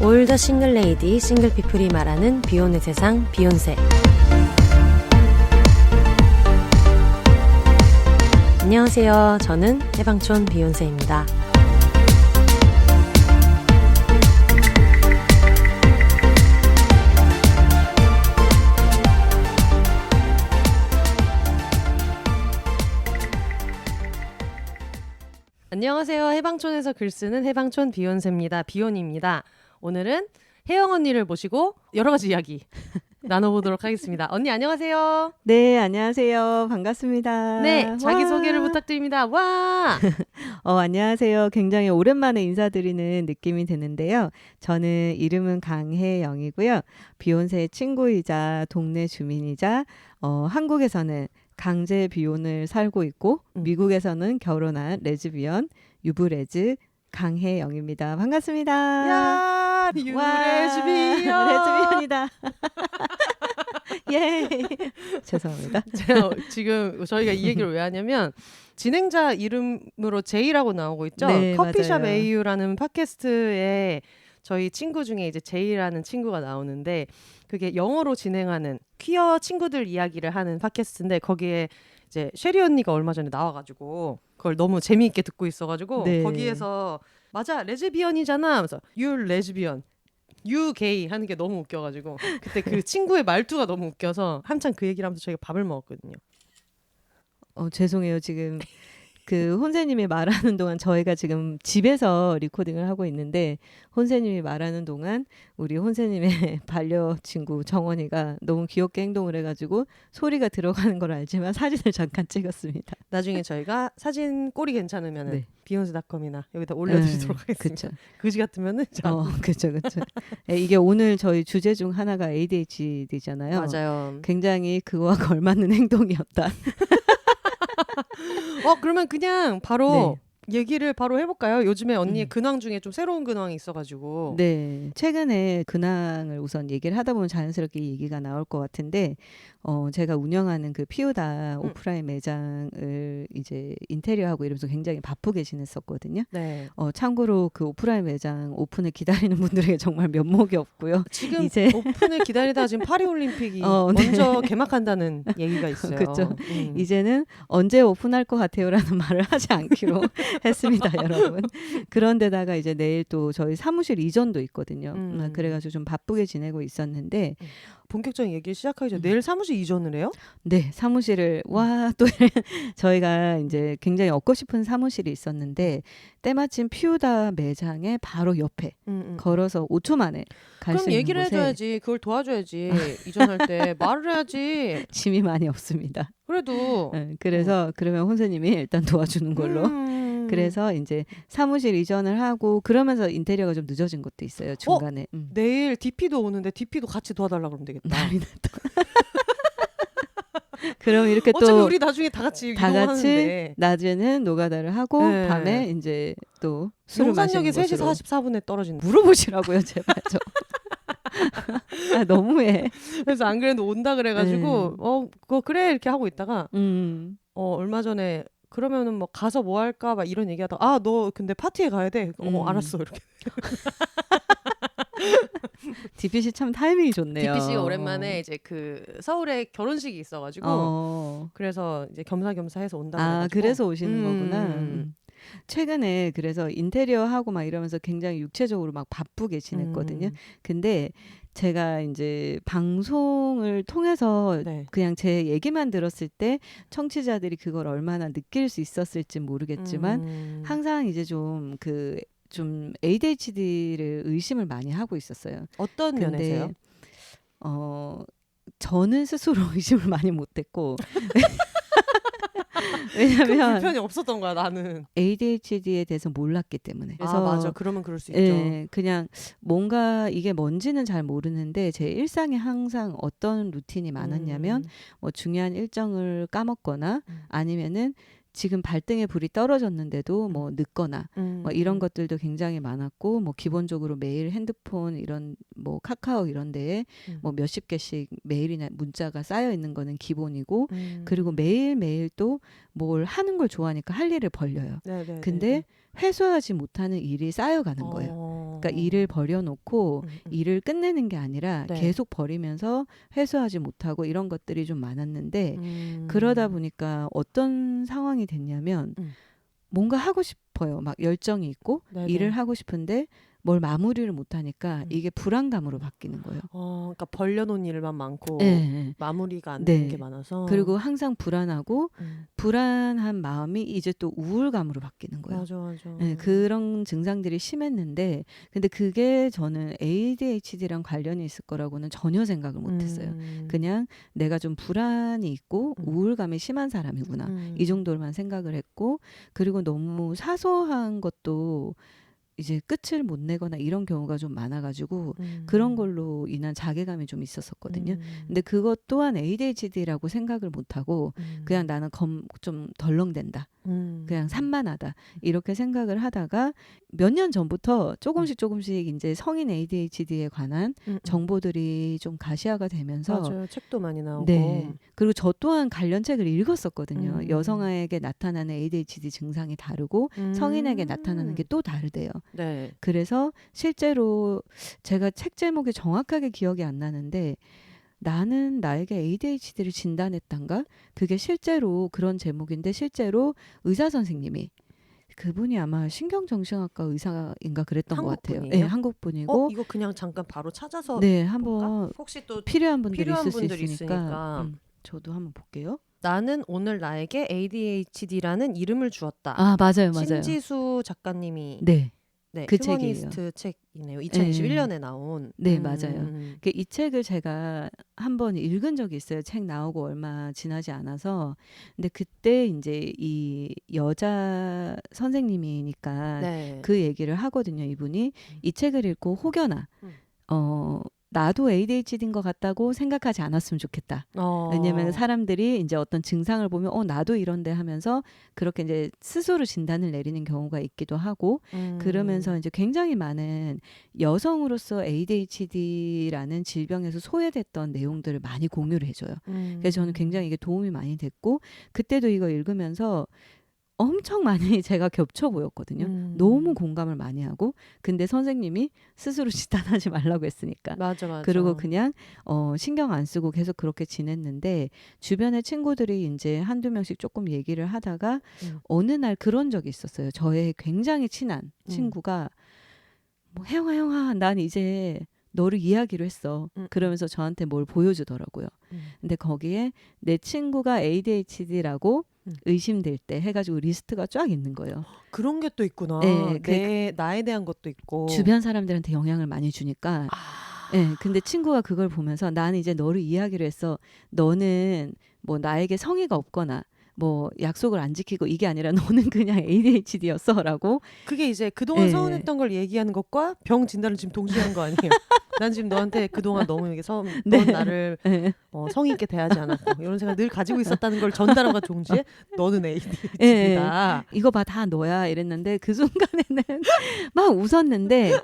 올더 싱글 레이디, 싱글 피플이 말하는 비혼의 세상, 비욘세. 안녕하세요. 저는 해방촌 비욘세입니다. 안녕하세요. 해방촌에서 글 쓰는 해방촌 비욘세입니다. 비욘입니다. 오늘은 혜영 언니를 모시고 여러 가지 이야기 나눠보도록 하겠습니다. 언니 안녕하세요. 네, 안녕하세요. 반갑습니다. 네, 자기소개를 부탁드립니다. 와! 안녕하세요. 굉장히 오랜만에 인사드리는 느낌이 드는데요. 저는 이름은 강혜영이고요. 비욘세의 친구이자 동네 주민이자 한국에서는 강제 비혼을 살고 있고 미국에서는 결혼한 레즈비언 유브레즈 강혜영입니다. 반갑습니다. 야, 레즈비언. 레즈비언이다. 예. 죄송합니다. 지금 저희가 이 얘기를 왜 하냐면 진행자 이름으로 제이라고 나오고 있죠. 네, 커피숍 맞아요. AU라는 팟캐스트에 저희 친구 중에 이제 제이라는 친구가 나오는데 그게 영어로 진행하는 퀴어 친구들 이야기를 하는 팟캐스트인데 거기에 이제 쉐리 언니가 얼마 전에 나와가지고 그걸 너무 재미있게 듣고 있어가지고 네. 거기에서 맞아 레즈비언이잖아 하면서 You 레즈비언 You 게이 하는 게 너무 웃겨가지고 그때 그 친구의 말투가 너무 웃겨서 한참 그 얘기를 하면서 저희가 밥을 먹었거든요. 죄송해요. 지금 그 혼세님이 말하는 동안 저희가 지금 집에서 리코딩을 하고 있는데 혼세님이 말하는 동안 우리 혼세님의 반려친구 정원이가 너무 귀엽게 행동을 해가지고 소리가 들어가는 걸 알지만 사진을 잠깐 찍었습니다. 나중에 저희가 사진 꼴이 괜찮으면 네. 비욘세닷컴이나 여기다 올려드리도록 하겠습니다. 그쵸. 그지 같으면은 그쵸. 이게 오늘 저희 주제 중 하나가 ADHD잖아요. 맞아요. 굉장히 그거와 걸맞는 행동이었다. 그러면 그냥 바로 네. 얘기를 바로 해볼까요? 요즘에 언니의 근황 중에 좀 새로운 근황이 있어가지고. 네, 최근에 근황을 우선 얘기를 하다 보면 자연스럽게 이 얘기가 나올 것 같은데 제가 운영하는 그 피우다 오프라인 매장을 이제 인테리어하고 이러면서 굉장히 바쁘게 지냈었거든요. 네. 참고로 그 오프라인 매장 오픈을 기다리는 분들에게 정말 면목이 없고요. 지금 이제 오픈을 기다리다 지금 파리올림픽이 네. 먼저 개막한다는 얘기가 있어요. 그쵸. 이제는 언제 오픈할 것 같아요라는 말을 하지 않기로 했습니다, 여러분. 그런데다가 이제 내일 또 저희 사무실 이전도 있거든요. 그래가지고 좀 바쁘게 지내고 있었는데 본격적인 얘기를 시작하기 전에 내일 사무실 이전을 해요? 네, 사무실을 또 저희가 이제 굉장히 얻고 싶은 사무실이 있었는데 때마침 피우다 매장의 바로 옆에 걸어서 5초 만에 갈 수 그럼 있는 얘기를 곳에 해줘야지. 그걸 도와줘야지. 이전할 때 말을 해야지. 짐이 많이 없습니다. 그래도 그래서 그러면 혼세님이 일단 도와주는 걸로. 그래서 이제 사무실 이전을 하고 그러면서 인테리어가 좀 늦어진 것도 있어요. 중간에. 내일 DP도 오는데 DP도 같이 도와달라고 그러면 되겠다. 난리 났다. 그럼 이렇게 또 어차피 우리 나중에 다 같이 이동하는데 낮에는 노가다를 하고 네. 밤에 이제 또 술을 마시는 용산역에 3시 곳으로 44분에 떨어진다. 물어보시라고요, 제발 좀. 너무해. 그래서 안 그래도 온다 그래가지고 그거 그래 이렇게 하고 있다가 얼마 전에 그러면은 뭐 가서 뭐 할까 막 이런 얘기하다가 너 근데 파티에 가야 돼. 알았어 이렇게. DPC 참 타이밍이 좋네요. DPC가 오랜만에 이제 그 서울에 결혼식이 있어가지고 그래서 이제 겸사겸사 해서 온다 그래가지고. 그래서 오시는 거구나. 최근에 그래서 인테리어 하고 막 이러면서 굉장히 육체적으로 막 바쁘게 지냈거든요. 근데 제가 이제 방송을 통해서 네. 그냥 제 얘기만 들었을 때 청취자들이 그걸 얼마나 느낄 수 있었을지 모르겠지만 항상 이제 좀 ADHD를 의심을 많이 하고 있었어요. 어떤 면에서요? 저는 스스로 의심을 많이 못했고 그 왜냐면 불편이 없었던 거야 나는. ADHD에 대해서 몰랐기 때문에. 그래서 맞아. 그러면 그럴 수 있죠. 그냥 뭔가 이게 뭔지는 잘 모르는데 제 일상에 항상 어떤 루틴이 많았냐면 뭐 중요한 일정을 까먹거나 아니면은 지금 발등에 불이 떨어졌는데도 뭐 늦거나 뭐 이런 것들도 굉장히 많았고 뭐 기본적으로 매일 핸드폰 이런 뭐 카카오 이런 데에 뭐 몇십 개씩 메일이나 문자가 쌓여 있는 거는 기본이고 그리고 매일매일 또 뭘 하는 걸 좋아하니까 할 일을 벌려요. 네네네. 근데 회수하지 못하는 일이 쌓여가는 거예요. 그러니까 일을 벌여놓고 일을 끝내는 게 아니라 네. 계속 벌이면서 회수하지 못하고 이런 것들이 좀 많았는데 그러다 보니까 어떤 상황이 됐냐면 뭔가 하고 싶어요. 막 열정이 있고 네네. 일을 하고 싶은데 뭘 마무리를 못하니까 이게 불안감으로 바뀌는 거예요. 그러니까 벌려놓은 일만 많고 네. 마무리가 안 네. 되는 게 많아서. 그리고 항상 불안하고 불안한 마음이 이제 또 우울감으로 바뀌는 거예요. 맞아. 네, 그런 증상들이 심했는데 근데 그게 저는 ADHD랑 관련이 있을 거라고는 전혀 생각을 못했어요. 그냥 내가 좀 불안이 있고 우울감이 심한 사람이구나. 이 정도로만 생각을 했고 그리고 너무 사소한 것도 이제 끝을 못 내거나 이런 경우가 좀 많아가지고 그런 걸로 인한 자괴감이 좀 있었었거든요. 근데 그것 또한 ADHD라고 생각을 못하고 그냥 나는 좀 덜렁댄다. 그냥 산만하다. 이렇게 생각을 하다가 몇 년 전부터 조금씩 이제 성인 ADHD에 관한 정보들이 좀 가시화가 되면서 맞아요. 책도 많이 나오고. 네. 그리고 저 또한 관련 책을 읽었었거든요. 여성에게 나타나는 ADHD 증상이 다르고 성인에게 나타나는 게 또 다르대요. 네. 그래서 실제로 제가 책 제목이 정확하게 기억이 안 나는데 나는 나에게 ADHD를 진단했단가? 그게 실제로 그런 제목인데 실제로 의사 선생님이 그분이 아마 신경정신학과 의사인가 그랬던 것 같아요. 한국분이에요? 네, 한국분이고 이거 그냥 잠깐 바로 찾아서 네, 볼까? 한번 혹시 또 필요한 분들이 필요한 있을 수 분들이 있으니까 있으니까. 저도 한번 볼게요. 나는 오늘 나에게 ADHD라는 이름을 주었다. 아, 맞아요. 신지수 작가님이 네. 네, 그 책이에요. 휴머니스트 책이네요. 2021년에 나온. 네, 맞아요. 이 책을 제가 한번 읽은 적이 있어요. 책 나오고 얼마 지나지 않아서. 근데 그때 이제 이 여자 선생님이니까 네. 그 얘기를 하거든요. 이분이 이 책을 읽고 혹여나 나도 ADHD인 것 같다고 생각하지 않았으면 좋겠다. 왜냐면 사람들이 이제 어떤 증상을 보면 나도 이런데 하면서 그렇게 이제 스스로 진단을 내리는 경우가 있기도 하고 그러면서 이제 굉장히 많은 여성으로서 ADHD라는 질병에서 소외됐던 내용들을 많이 공유를 해줘요. 그래서 저는 굉장히 이게 도움이 많이 됐고 그때도 이거 읽으면서 엄청 많이 제가 겹쳐 보였거든요. 너무 공감을 많이 하고 근데 선생님이 스스로 진단하지 말라고 했으니까. 맞아. 그리고 그냥 신경 안 쓰고 계속 그렇게 지냈는데 주변의 친구들이 이제 한두 명씩 조금 얘기를 하다가 어느 날 그런 적이 있었어요. 저의 굉장히 친한 친구가 뭐 혜영아 난 이제 너를 이해하기로 했어. 그러면서 저한테 뭘 보여주더라고요. 근데 거기에 내 친구가 ADHD라고 의심될 때 해가지고 리스트가 쫙 있는 거예요. 그런 게 또 있구나. 네, 나에 대한 것도 있고. 주변 사람들한테 영향을 많이 주니까. 네, 근데 친구가 그걸 보면서 나는 이제 너를 이해하기로 했어. 너는 뭐 나에게 성의가 없거나 뭐 약속을 안 지키고 이게 아니라 너는 그냥 ADHD였어라고. 그게 이제 그동안 서운했던 걸 얘기하는 것과 병 진단을 지금 동시에 한 거 아니에요? 난 지금 너한테 그동안 너무 이게 넌 나를 성의 있게 대하지 않았고 이런 생각 늘 가지고 있었다는 걸 전달한과 동시에 너는 ADHD다. 이거 봐 다 너야 이랬는데 그 순간에는 막 웃었는데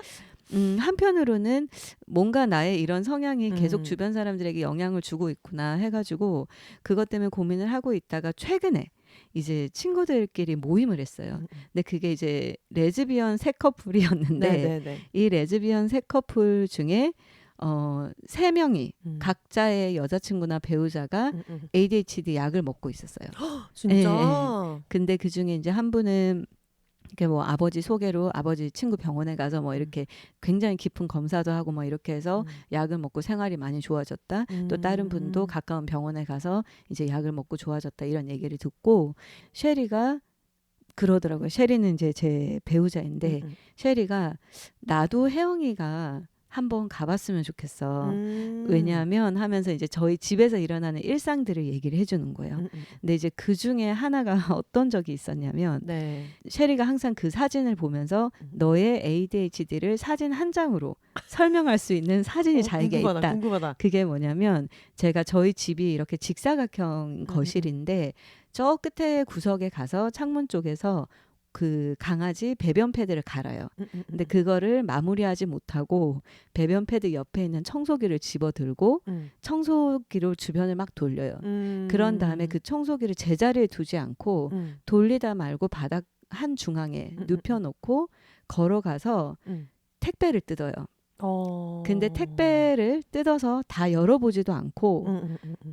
한편으로는 뭔가 나의 이런 성향이 계속 주변 사람들에게 영향을 주고 있구나 해가지고 그것 때문에 고민을 하고 있다가 최근에 이제 친구들끼리 모임을 했어요. 근데 그게 이제 레즈비언 세 커플이었는데 이 레즈비언 세 커플 중에 3명이 각자의 여자친구나 배우자가 ADHD 약을 먹고 있었어요. 진짜? 근데 그 중에 이제 한 분은 이렇게 뭐 아버지 소개로 아버지 친구 병원에 가서 뭐 이렇게 굉장히 깊은 검사도 하고 뭐 이렇게 해서 약을 먹고 생활이 많이 좋아졌다. 또 다른 분도 가까운 병원에 가서 이제 약을 먹고 좋아졌다. 이런 얘기를 듣고 셰리가 그러더라고요. 셰리는 이제 제 배우자인데 셰리가 나도 혜영이가 한번 가봤으면 좋겠어. 왜냐하면 하면서 이제 저희 집에서 일어나는 일상들을 얘기를 해주는 거예요. 근데 이제 그 중에 하나가 어떤 적이 있었냐면 셰리가 항상 그 사진을 보면서 너의 ADHD를 사진 한 장으로 설명할 수 있는 사진이 자기가 있다. 궁금하다. 그게 뭐냐면 제가 저희 집이 이렇게 직사각형 거실인데 저 끝에 구석에 가서 창문 쪽에서 그 강아지 배변 패드를 갈아요. 근데 그거를 마무리하지 못하고 배변 패드 옆에 있는 청소기를 집어들고 청소기로 주변을 막 돌려요. 그런 다음에 그 청소기를 제자리에 두지 않고 돌리다 말고 바닥 한 중앙에 눕혀놓고 걸어가서 택배를 뜯어요. 근데 택배를 뜯어서 다 열어보지도 않고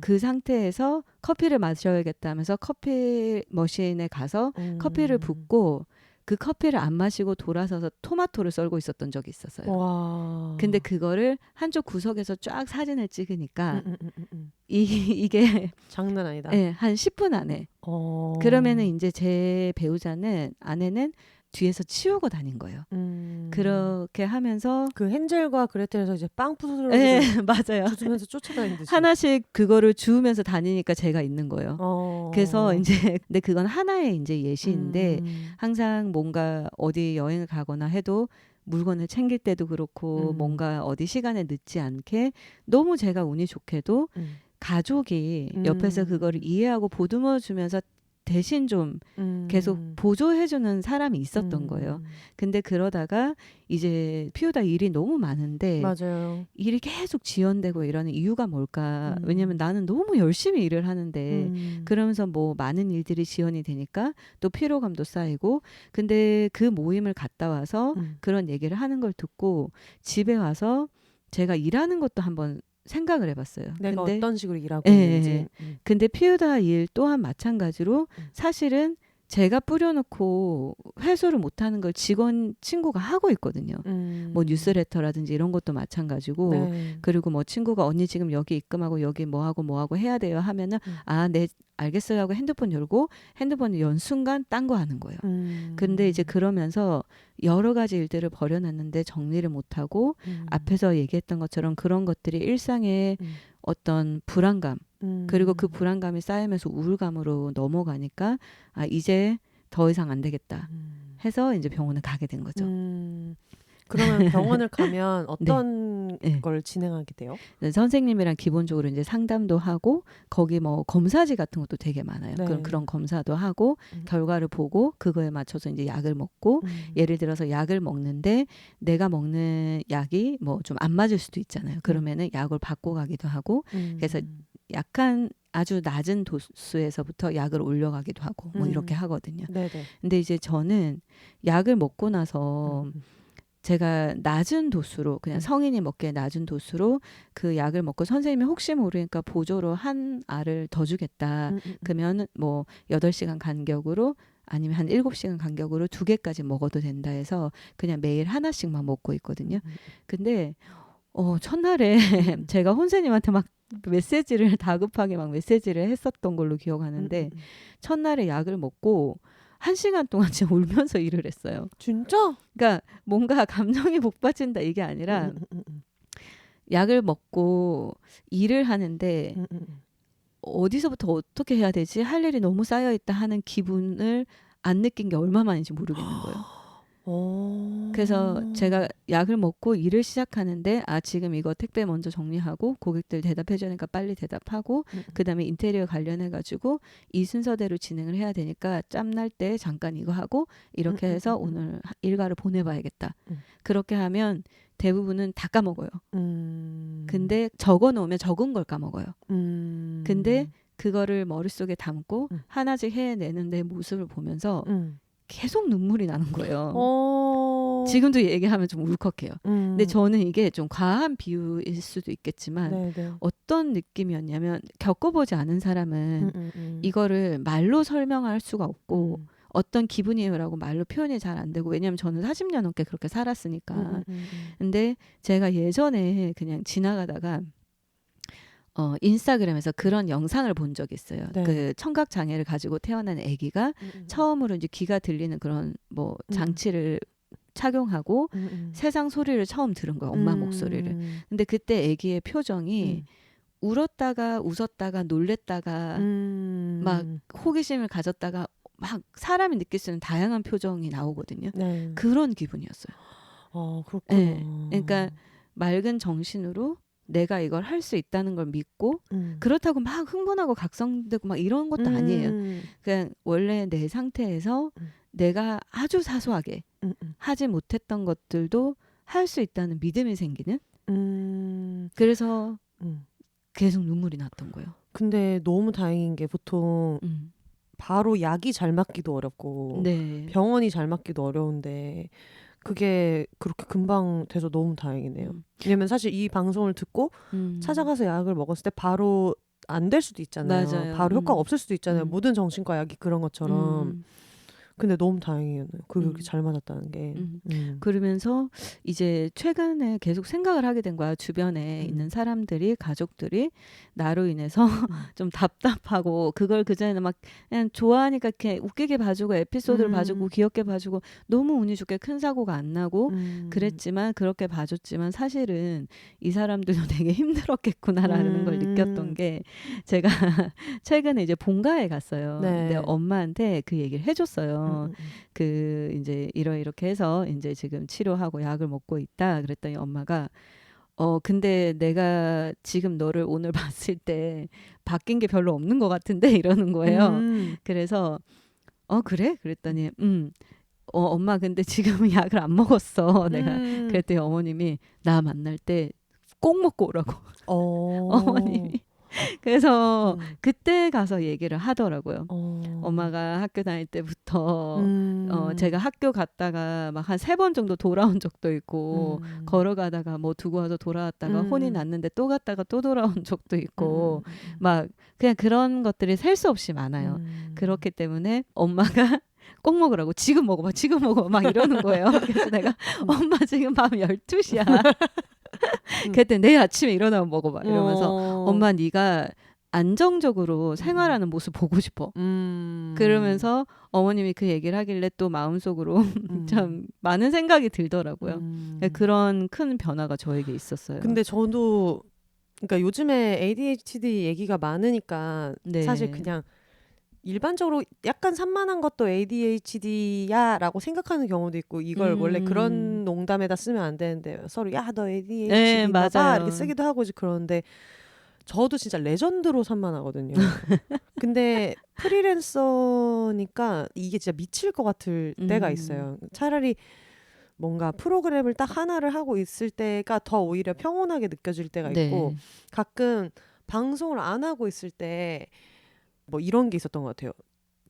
그 상태에서 커피를 마셔야겠다면서 커피 머신에 가서 커피를 붓고 그 커피를 안 마시고 돌아서서 토마토를 썰고 있었던 적이 있었어요. 와. 근데 그거를 한쪽 구석에서 쫙 사진을 찍으니까 이게 장난 아니다. 네, 한 10분 안에 그러면은 이제 제 배우자는 아내는 뒤에서 치우고 다닌 거예요. 그렇게 하면서 그 헨젤과 그레텔에서 이제 빵 부스러기를 네, 맞아요. 주면서 쫓아다니듯이 하나씩 그거를 주우면서 다니니까 제가 있는 거예요. 그래서 이제 근데 그건 하나의 이제 예시인데 항상 뭔가 어디 여행을 가거나 해도 물건을 챙길 때도 그렇고 뭔가 어디 시간에 늦지 않게 너무 제가 운이 좋게도 가족이 옆에서 그거를 이해하고 보듬어 주면서 대신 좀 계속 보조해주는 사람이 있었던 거예요. 근데 그러다가 이제 피우다 일이 너무 많은데 맞아요. 일이 계속 지연되고 이러는 이유가 뭘까? 왜냐면 나는 너무 열심히 일을 하는데 그러면서 뭐 많은 일들이 지연이 되니까 또 피로감도 쌓이고 근데 그 모임을 갔다 와서 그런 얘기를 하는 걸 듣고 집에 와서 제가 일하는 것도 한번 생각을 해봤어요. 내가 근데 어떤 식으로 일하고 있는지. 근데 피우다 일 또한 마찬가지로 사실은 제가 뿌려놓고 회수를 못하는 걸 직원 친구가 하고 있거든요. 뭐 뉴스레터라든지 이런 것도 마찬가지고 네. 그리고 뭐 친구가 언니 지금 여기 입금하고 여기 뭐하고 해야 돼요 하면은 아, 네 알겠어요 하고 핸드폰 열고 핸드폰을 연 순간 딴 거 하는 거예요. 근데 이제 그러면서 여러 가지 일들을 벌여놨는데 정리를 못하고 앞에서 얘기했던 것처럼 그런 것들이 일상의 어떤 불안감 그리고 그 불안감이 쌓이면서 우울감으로 넘어가니까 아 이제 더 이상 안 되겠다 해서 이제 병원을 가게 된 거죠. 그러면 병원을 가면 어떤 네. 걸 진행하게 돼요? 선생님이랑 기본적으로 이제 상담도 하고 거기 뭐 검사지 같은 것도 되게 많아요. 네. 그런 검사도 하고 결과를 보고 그거에 맞춰서 이제 약을 먹고 예를 들어서 약을 먹는데 내가 먹는 약이 뭐 좀 안 맞을 수도 있잖아요. 그러면은 약을 바꿔 가기도 하고 그래서 약간 아주 낮은 도수에서부터 약을 올려가기도 하고 뭐 이렇게 하거든요. 네네. 근데 이제 저는 약을 먹고 나서 제가 낮은 도수로 그냥 성인이 먹기에 낮은 도수로 그 약을 먹고 선생님이 혹시 모르니까 보조로 한 알을 더 주겠다. 그러면 뭐 8시간 간격으로 아니면 한 7시간 간격으로 2개까지 먹어도 된다 해서 그냥 매일 하나씩만 먹고 있거든요. 근데 첫날에 제가 혼세님한테 막 메시지를 다급하게 막 메시지를 했었던 걸로 기억하는데 첫날에 약을 먹고 1시간 동안 진짜 울면서 일을 했어요. 진짜? 그러니까 뭔가 감정이 복받친다 이게 아니라 약을 먹고 일을 하는데 어디서부터 어떻게 해야 되지? 할 일이 너무 쌓여있다 하는 기분을 안 느낀 게 얼마만인지 모르겠는 거예요. 그래서 제가 약을 먹고 일을 시작하는데 아 지금 이거 택배 먼저 정리하고 고객들 대답해 주니까 빨리 대답하고 그다음에 인테리어 관련해 가지고 이 순서대로 진행을 해야 되니까 짬날 때 잠깐 이거 하고 이렇게 해서 오늘 일과를 보내봐야겠다. 그렇게 하면 대부분은 다 까먹어요. 근데 적어 놓으면 적은 걸 까먹어요. 근데 그거를 머릿속에 담고 하나씩 해내는 내 모습을 보면서 계속 눈물이 나는 거예요. 지금도 얘기하면 좀 울컥해요. 근데 저는 이게 좀 과한 비유일 수도 있겠지만 네네. 어떤 느낌이었냐면 겪어보지 않은 사람은 이거를 말로 설명할 수가 없고 어떤 기분이에요라고 말로 표현이 잘 안 되고 왜냐하면 저는 40년 넘게 그렇게 살았으니까. 근데 제가 예전에 그냥 지나가다가 인스타그램에서 그런 영상을 본 적이 있어요. 네. 그 청각 장애를 가지고 태어난 아기가 처음으로 이제 귀가 들리는 그런 뭐 장치를 착용하고 세상 소리를 처음 들은 거예요. 엄마 목소리를. 근데 그때 아기의 표정이 울었다가 웃었다가 놀랬다가 막 호기심을 가졌다가 막 사람이 느낄 수 있는 다양한 표정이 나오거든요. 네. 그런 기분이었어요. 그렇구나. 네. 그러니까 맑은 정신으로 내가 이걸 할 수 있다는 걸 믿고 그렇다고 막 흥분하고 각성되고 막 이런 것도 아니에요. 그냥 원래 내 상태에서 내가 아주 사소하게 하지 못했던 것들도 할 수 있다는 믿음이 생기는. 그래서 계속 눈물이 났던 거예요. 근데 너무 다행인 게 보통 음. 바로 약이 잘 맞기도 어렵고 네. 병원이 잘 맞기도 어려운데 그게 그렇게 금방 돼서 너무 다행이네요. 왜냐면 사실 이 방송을 듣고 찾아가서 약을 먹었을 때 바로 안 될 수도 있잖아요. 맞아요. 바로 효과가 없을 수도 있잖아요. 음. 모든 정신과 약이 그런 것처럼. 근데 너무 다행이에요. 그게 그렇게 음. 잘 맞았다는 게. 그러면서 이제 최근에 계속 생각을 하게 된 거야. 주변에 있는 사람들이, 가족들이 나로 인해서 좀 답답하고, 그걸 그전에는 막 그냥 좋아하니까 이렇게 웃기게 봐주고 에피소드를 봐주고 귀엽게 봐주고 너무 운이 좋게 큰 사고가 안 나고 그랬지만, 그렇게 봐줬지만 사실은 이 사람들도 되게 힘들었겠구나라는 걸 느꼈던 게, 제가 최근에 이제 본가에 갔어요. 네. 근데 엄마한테 그 얘기를 해줬어요. 그 이제 이렇게 해서 이제 지금 치료하고 약을 먹고 있다. 그랬더니 엄마가 근데 내가 지금 너를 오늘 봤을 때 바뀐 게 별로 없는 것 같은데 이러는 거예요. 그래서 그래? 그랬더니 엄마 근데 지금은 약을 안 먹었어. 내가 그랬더니 어머님이 나 만날 때 꼭 먹고 오라고. 어머님이. 그래서 그때 가서 얘기를 하더라고요. 엄마가 학교 다닐 때부터 제가 학교 갔다가 막 한 3번 정도 돌아온 적도 있고, 걸어가다가 뭐 두고 와서 돌아왔다가 혼이 났는데 또 갔다가 또 돌아온 적도 있고, 막 그냥 그런 것들이 셀 수 없이 많아요. 그렇기 때문에 엄마가 꼭 먹으라고, 지금 먹어봐, 지금 먹어봐 막 이러는 거예요. 그래서 내가 엄마 지금 밤 12시야. 그때 내일 아침에 일어나면 먹어봐 이러면서 엄마 네가 안정적으로 생활하는 모습 보고 싶어. 그러면서 어머님이 그 얘기를 하길래 또 마음속으로 참 많은 생각이 들더라고요. 그런 큰 변화가 저에게 있었어요. 근데 저도 그러니까 요즘에 ADHD 얘기가 많으니까 네. 사실 그냥 일반적으로 약간 산만한 것도 ADHD야 라고 생각하는 경우도 있고, 이걸 원래 그런 농담에다 쓰면 안 되는데 서로 야 너 ADHD인가 봐 이렇게 쓰기도 하고 이제 그러는데, 저도 진짜 레전드로 산만하거든요. 근데 프리랜서니까 이게 진짜 미칠 것 같을 때가 있어요. 차라리 뭔가 프로그램을 딱 하나를 하고 있을 때가 더 오히려 평온하게 느껴질 때가 있고, 네. 가끔 방송을 안 하고 있을 때 뭐 이런 게 있었던 것 같아요.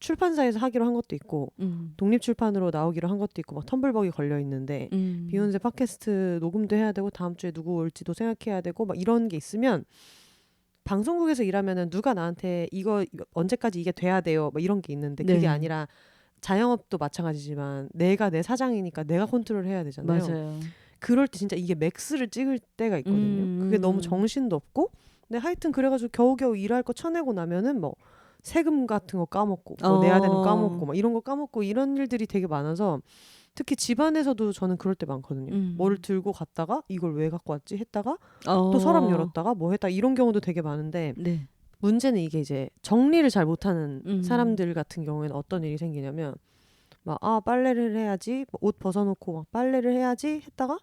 출판사에서 하기로 한 것도 있고 독립출판으로 나오기로 한 것도 있고 막 텀블벅이 걸려 있는데 비욘세 팟캐스트 녹음도 해야 되고 다음 주에 누구 올지도 생각해야 되고 막 이런 게 있으면, 방송국에서 일하면은 누가 나한테 이거 언제까지 이게 돼야 돼요 막 이런 게 있는데, 그게 네. 아니라 자영업도 마찬가지지만 내가 내 사장이니까 내가 컨트롤 해야 되잖아요. 맞아요. 그럴 때 진짜 이게 맥스를 찍을 때가 있거든요. 그게 너무 정신도 없고. 근데 하여튼 그래가지고 겨우겨우 일할 거 쳐내고 나면은 뭐 세금 같은 거 까먹고 뭐 내야 되는 거 까먹고 막 이런 거 까먹고 이런 일들이 되게 많아서, 특히 집안에서도 저는 그럴 때 많거든요. 뭐를 들고 갔다가 이걸 왜 갖고 왔지 했다가 또 서랍 열었다가 뭐 했다 이런 경우도 되게 많은데, 네. 문제는 이게 이제 정리를 잘 못하는 사람들 같은 경우에는 어떤 일이 생기냐면, 막 빨래를 해야지, 옷 벗어놓고 막 빨래를 해야지 했다가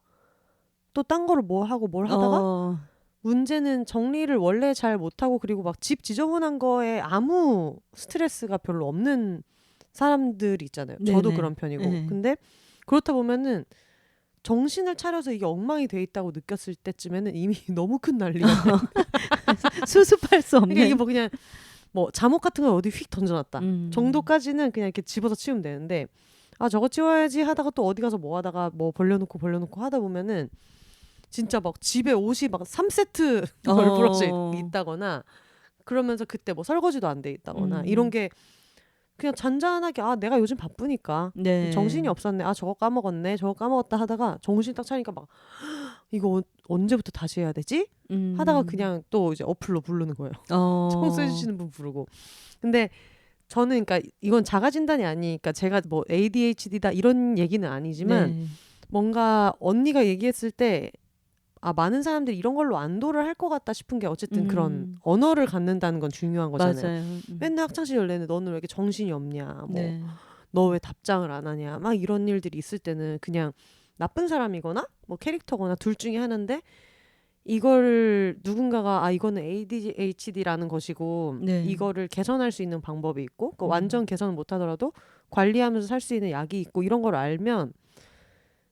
또 딴 거를 뭐 하고 뭘 하다가 문제는 정리를 원래 잘 못하고, 그리고 막 집 지저분한 거에 아무 스트레스가 별로 없는 사람들이 있잖아요. 저도 네네. 그런 편이고. 네. 근데 그렇다 보면은 정신을 차려서 이게 엉망이 돼 있다고 느꼈을 때쯤에는 이미 너무 큰 난리가 나. 수습할 수 없는. 그러니까 이게 뭐 그냥 뭐 잠옷 같은 거 어디 휙 던져놨다 정도까지는 그냥 이렇게 집어서 치우면 되는데, 저거 치워야지 하다가 또 어디 가서 뭐 하다가 뭐 벌려놓고 하다 보면은 진짜 막 집에 옷이 막 3세트 걸브러져 있다거나, 그러면서 그때 뭐 설거지도 안 돼 있다거나 이런 게 그냥 잔잔하게 내가 요즘 바쁘니까 네. 정신이 없었네, 저거 까먹었네, 저거 까먹었다 하다가 정신 딱 차리니까 막 이거 언제부터 다시 해야 되지? 하다가 그냥 또 이제 어플로 부르는 거예요. 청소해주시는 분 부르고. 근데 저는 그러니까 이건 자가 진단이 아니니까 제가 뭐 ADHD다 이런 얘기는 아니지만, 네. 뭔가 언니가 얘기했을 때 많은 사람들이 이런 걸로 안도를 할 것 같다 싶은 게, 어쨌든 그런 언어를 갖는다는 건 중요한 거잖아요. 맞아요. 맨날 학창시절 내내 너는 왜 이렇게 정신이 없냐, 뭐 네. 너 왜 답장을 안 하냐, 막 이런 일들이 있을 때는 그냥 나쁜 사람이거나 뭐 캐릭터거나 둘 중에 하나인데, 이거를 누군가가 이거는 ADHD라는 것이고 네. 이거를 개선할 수 있는 방법이 있고 완전 개선 못하더라도 관리하면서 살 수 있는 약이 있고 이런 걸 알면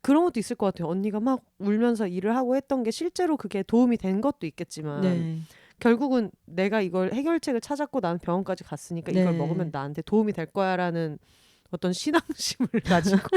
그런 것도 있을 것 같아요. 언니가 막 울면서 일을 하고 했던 게 실제로 그게 도움이 된 것도 있겠지만 네. 결국은 내가 이걸 해결책을 찾았고 나는 병원까지 갔으니까 이걸 네. 먹으면 나한테 도움이 될 거야라는 어떤 신앙심을 가지고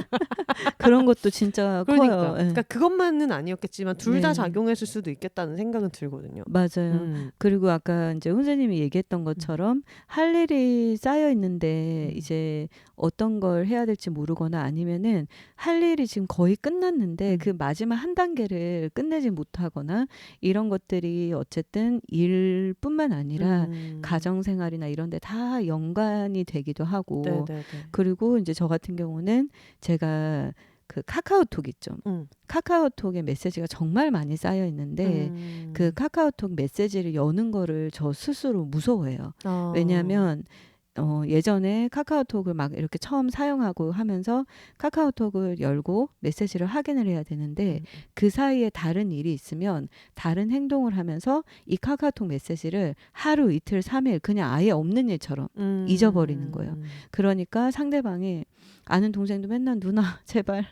그런 것도 진짜 그러니까 커요. 예. 그러니까 그것만은 아니었겠지만 둘 다 네. 작용했을 수도 있겠다는 생각은 들거든요. 맞아요. 그리고 아까 이제 훈제님이 얘기했던 것처럼 할 일이 쌓여 있는데 이제 어떤 걸 해야 될지 모르거나 아니면은 할 일이 지금 거의 끝났는데 그 마지막 한 단계를 끝내지 못하거나 이런 것들이 어쨌든 일뿐만 아니라 가정생활이나 이런 데 다 연관이 되기도 하고 네네네. 그리고 이제 저 같은 경우는 제가 그 카카오톡 있죠. 카카오톡에 메시지가 정말 많이 쌓여 있는데 그 카카오톡 메시지를 여는 거를 저 스스로 무서워해요. 왜냐하면 예전에 카카오톡을 막 이렇게 처음 사용하고 하면서 카카오톡을 열고 메시지를 확인을 해야 되는데 그 사이에 다른 일이 있으면 다른 행동을 하면서 이 카카오톡 메시지를 하루 이틀 3일 그냥 아예 없는 일처럼 잊어버리는 거예요. 그러니까 상대방이 아는 동생도 맨날 누나 제발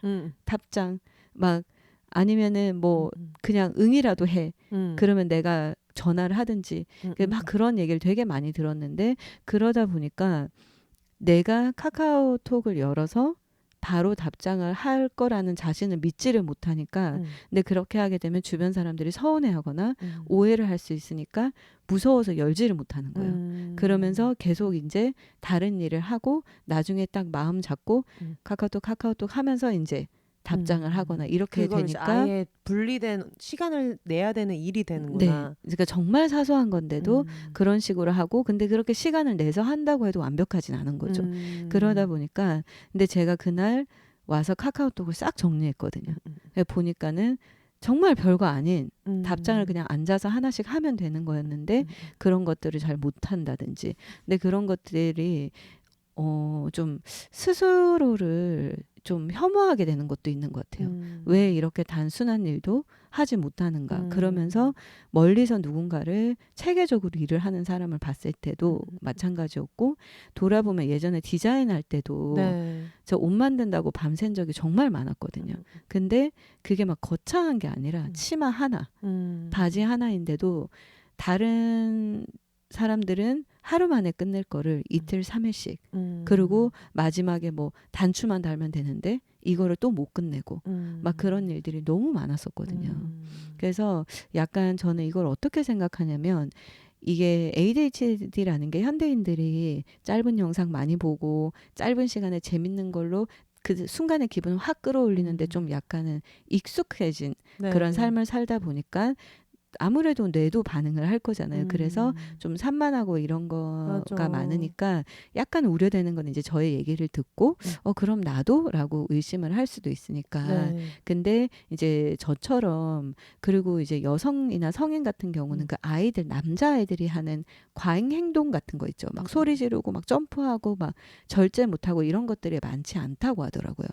답장 막 아니면은 뭐 그냥 응이라도 해. 그러면 내가 전화를 하든지 막 그런 얘기를 되게 많이 들었는데 그러다 보니까 내가 카카오톡을 열어서 바로 답장을 할 거라는 자신을 믿지를 못하니까 근데 그렇게 하게 되면 주변 사람들이 서운해하거나 오해를 할 수 있으니까 무서워서 열지를 못하는 거예요. 그러면서 계속 이제 다른 일을 하고 나중에 딱 마음 잡고 카카오톡 하면서 이제 답장을 하거나 이렇게 그걸 이제 되니까 아예 분리된 시간을 내야 되는 일이 네, 되는구나. 그러니까 정말 사소한 건데도 그런 식으로 하고 근데 그렇게 시간을 내서 한다고 해도 완벽하진 않은 거죠. 그러다 보니까 근데 제가 그날 와서 카카오톡을 싹 정리했거든요. 보니까는 정말 별거 아닌 답장을 그냥 앉아서 하나씩 하면 되는 거였는데 그런 것들을 잘 못한다든지 근데 그런 것들이 좀 스스로를 좀 혐오하게 되는 것도 있는 것 같아요. 왜 이렇게 단순한 일도 하지 못하는가. 그러면서 멀리서 누군가를 체계적으로 일을 하는 사람을 봤을 때도 마찬가지였고 돌아보면 예전에 디자인할 때도 네. 저 옷 만든다고 밤샌 적이 정말 많았거든요. 근데 그게 막 거창한 게 아니라 치마 하나, 바지 하나인데도 다른 사람들은 하루 만에 끝낼 거를 이틀 3일씩 그리고 마지막에 뭐 단추만 달면 되는데 이거를 또 못 끝내고 막 그런 일들이 너무 많았었거든요. 그래서 약간 저는 이걸 어떻게 생각하냐면 이게 ADHD라는 게 현대인들이 짧은 영상 많이 보고 짧은 시간에 재밌는 걸로 그 순간의 기분을 확 끌어올리는데 좀 약간은 익숙해진 네. 그런 삶을 살다 보니까 아무래도 뇌도 반응을 할 거잖아요. 그래서 좀 산만하고 이런 거가 맞아. 많으니까 약간 우려되는 건 이제 저의 얘기를 듣고 그럼 나도? 라고 의심을 할 수도 있으니까. 네. 근데 이제 저처럼 그리고 이제 여성이나 성인 같은 경우는 그 아이들 남자아이들이 하는 과잉 행동 같은 거 있죠. 막 소리 지르고 막 점프하고 막 절제 못하고 이런 것들이 많지 않다고 하더라고요.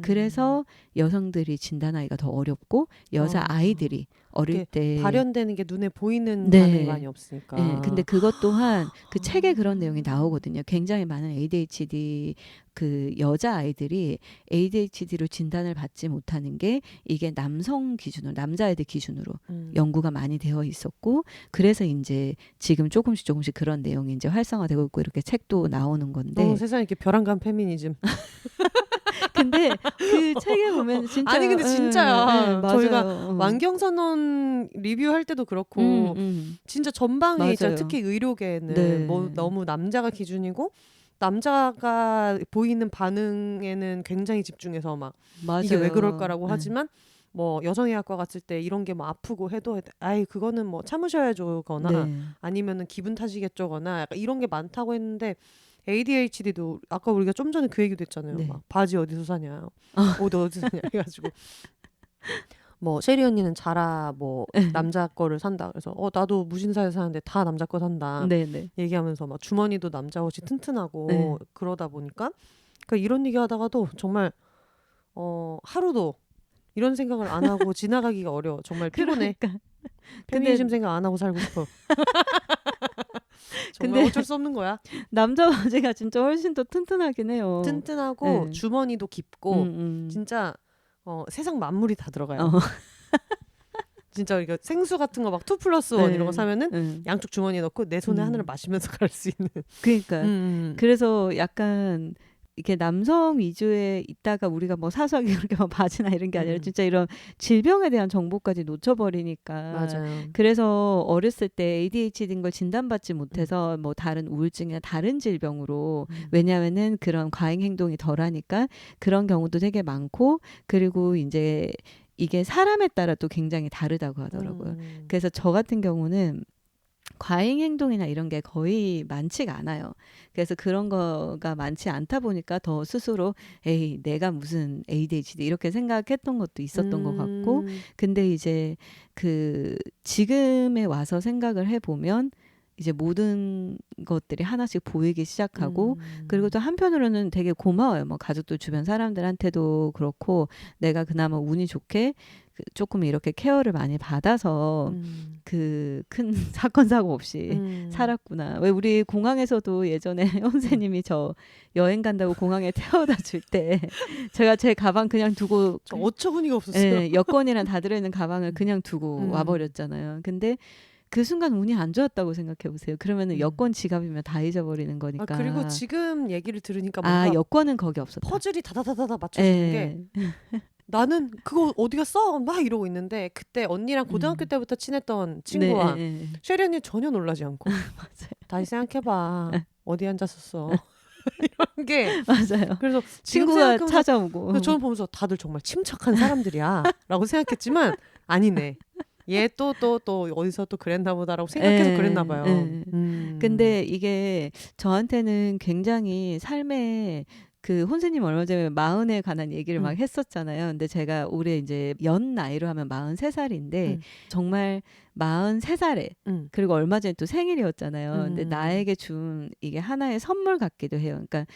그래서 여성들이 진단하기가 더 어렵고 여자 아이들이 어릴 때 발현되는 게 눈에 보이는 네. 반응이 많이 없으니까. 네, 근데 그것 또한 그 책에 그런 내용이 나오거든요. 굉장히 많은 ADHD 그 여자 아이들이 ADHD로 진단을 받지 못하는 게 이게 남성 기준으로 남자아이들 기준으로 연구가 많이 되어 있었고 그래서 이제 지금 조금씩 그런 내용이 이제 활성화되고 있고 이렇게 책도 나오는 건데 세상에 이렇게 벼랑간 페미니즘. 근데 그 책에 보면 진짜 아니 근데 진짜야. 맞아요. 저희가 완경선언 리뷰할 때도 그렇고 진짜 전방에 있잖아. 맞아요. 특히 의료계는 네. 뭐 너무 남자가 기준이고 남자가 보이는 반응에는 굉장히 집중해서 막 맞아요. 이게 왜 그럴까라고 하지만 뭐 여성의학과 갔을 때 이런 게 뭐 아프고 해도 아이 그거는 뭐 참으셔야죠거나 네. 아니면은 기분 탓이겠죠거나 약간 이런 게 많다고 했는데 ADHD도 아까 우리가 좀 전에 그 얘기도 했잖아요. 네. 막 바지 어디서 사냐, 옷 어디서 사냐 해가지고 뭐 셰리 언니는 자라 뭐 남자 거를 산다. 그래서 나도 무신사에서 사는데 다 남자 거 산다. 네네. 얘기하면서 막 주머니도 남자 옷이 튼튼하고 네. 그러다 보니까 그러니까 이런 얘기하다가도 정말 하루도 이런 생각을 안 하고 지나가기가 어려워. 정말 피곤해. 그러니까. 페미니즘 생각 안 하고 살고 싶어. 정말 근데 어쩔 수 없는 거야. 남자 바지가 진짜 훨씬 더 튼튼하긴 해요. 튼튼하고 네. 주머니도 깊고 진짜 세상 만물이 다 들어가요. 어. 진짜 이거 생수 같은 거 막 2+1 이런 거 사면은 양쪽 주머니에 넣고 내 손에 하늘을 마시면서 갈 수 있는. 그러니까 그래서 약간 이렇게 남성 위주에 있다가 우리가 뭐 사소하게 그렇게 막 바지나 이런 게 아니라 진짜 이런 질병에 대한 정보까지 놓쳐버리니까. 맞아요. 그래서 어렸을 때 ADHD인 걸 진단받지 못해서 뭐 다른 우울증이나 다른 질병으로 왜냐하면은 그런 과잉 행동이 덜하니까 그런 경우도 되게 많고 그리고 이제 이게 사람에 따라 또 굉장히 다르다고 하더라고요. 그래서 저 같은 경우는 과잉 행동이나 이런 게 거의 많지가 않아요. 그래서 그런 거가 많지 않다 보니까 더 스스로 에이 내가 무슨 ADHD 이렇게 생각했던 것도 있었던 것 같고 근데 이제 그 지금에 와서 생각을 해보면 이제 모든 것들이 하나씩 보이기 시작하고 그리고 또 한편으로는 되게 고마워요. 뭐 가족들 주변 사람들한테도 그렇고 내가 그나마 운이 좋게 조금 이렇게 케어를 많이 받아서 그 큰 사건 사고 없이 살았구나. 왜 우리 공항에서도 예전에 선생님이 저 여행 간다고 공항에 태워다 줄 때 제가 제 가방 그냥 두고 저 어처구니가 없었어요. 예, 여권이랑 다 들어있는 가방을 그냥 두고 와버렸잖아요. 근데 그 순간 운이 안 좋았다고 생각해 보세요. 그러면은 여권 지갑이면 다 잊어버리는 거니까. 그리고 지금 얘기를 들으니까 뭔가 여권은 거기 없었다. 퍼즐이 다다다다다 맞춰지는 게 나는 그거 어디 갔어? 막 이러고 있는데 그때 언니랑 고등학교 때부터 친했던 친구와 쉐리 언니 전혀 놀라지 않고 맞아요. 다시 생각해봐. 어디 앉았었어? 이런 게 맞아요. 그래서 친구가 찾아오고 저는 보면서 다들 정말 침착한 사람들이야 라고 생각했지만 아니네. 얘 또 어디서 또 그랬나 보다라고 생각해서 그랬나 봐요. 근데 이게 저한테는 굉장히 삶의 그 혼세님 얼마 전에 40에 관한 얘기를 막 했었잖아요. 근데 제가 올해 이제 연 나이로 하면 43살인데 정말 43살에 그리고 얼마 전에 또 생일이었잖아요. 근데 나에게 준 이게 하나의 선물 같기도 해요. 그러니까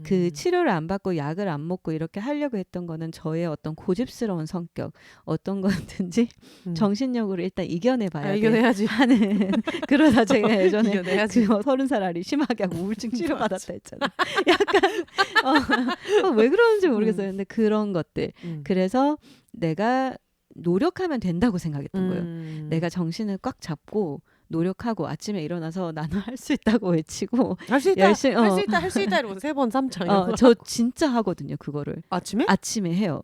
그 치료를 안 받고 약을 안 먹고 이렇게 하려고 했던 거는 저의 어떤 고집스러운 성격 어떤 거든지 정신력으로 일단 이겨내봐야 이겨내야지 하는 그러다 제가 예전에 이겨내야지. 그 30살 아리 심하게 하고 우울증 치료받았다 했잖아요. 약간 왜 그러는지 모르겠어요. 근데 그런 것들 그래서 내가 노력하면 된다고 생각했던 거예요. 내가 정신을 꽉 잡고 노력하고 아침에 일어나서 나는 할 수 있다고 외치고 할 수 있다, 열심히, 할 수 있다 이러고 3번 3장. 저 진짜 하거든요. 그거를 아침에 해요.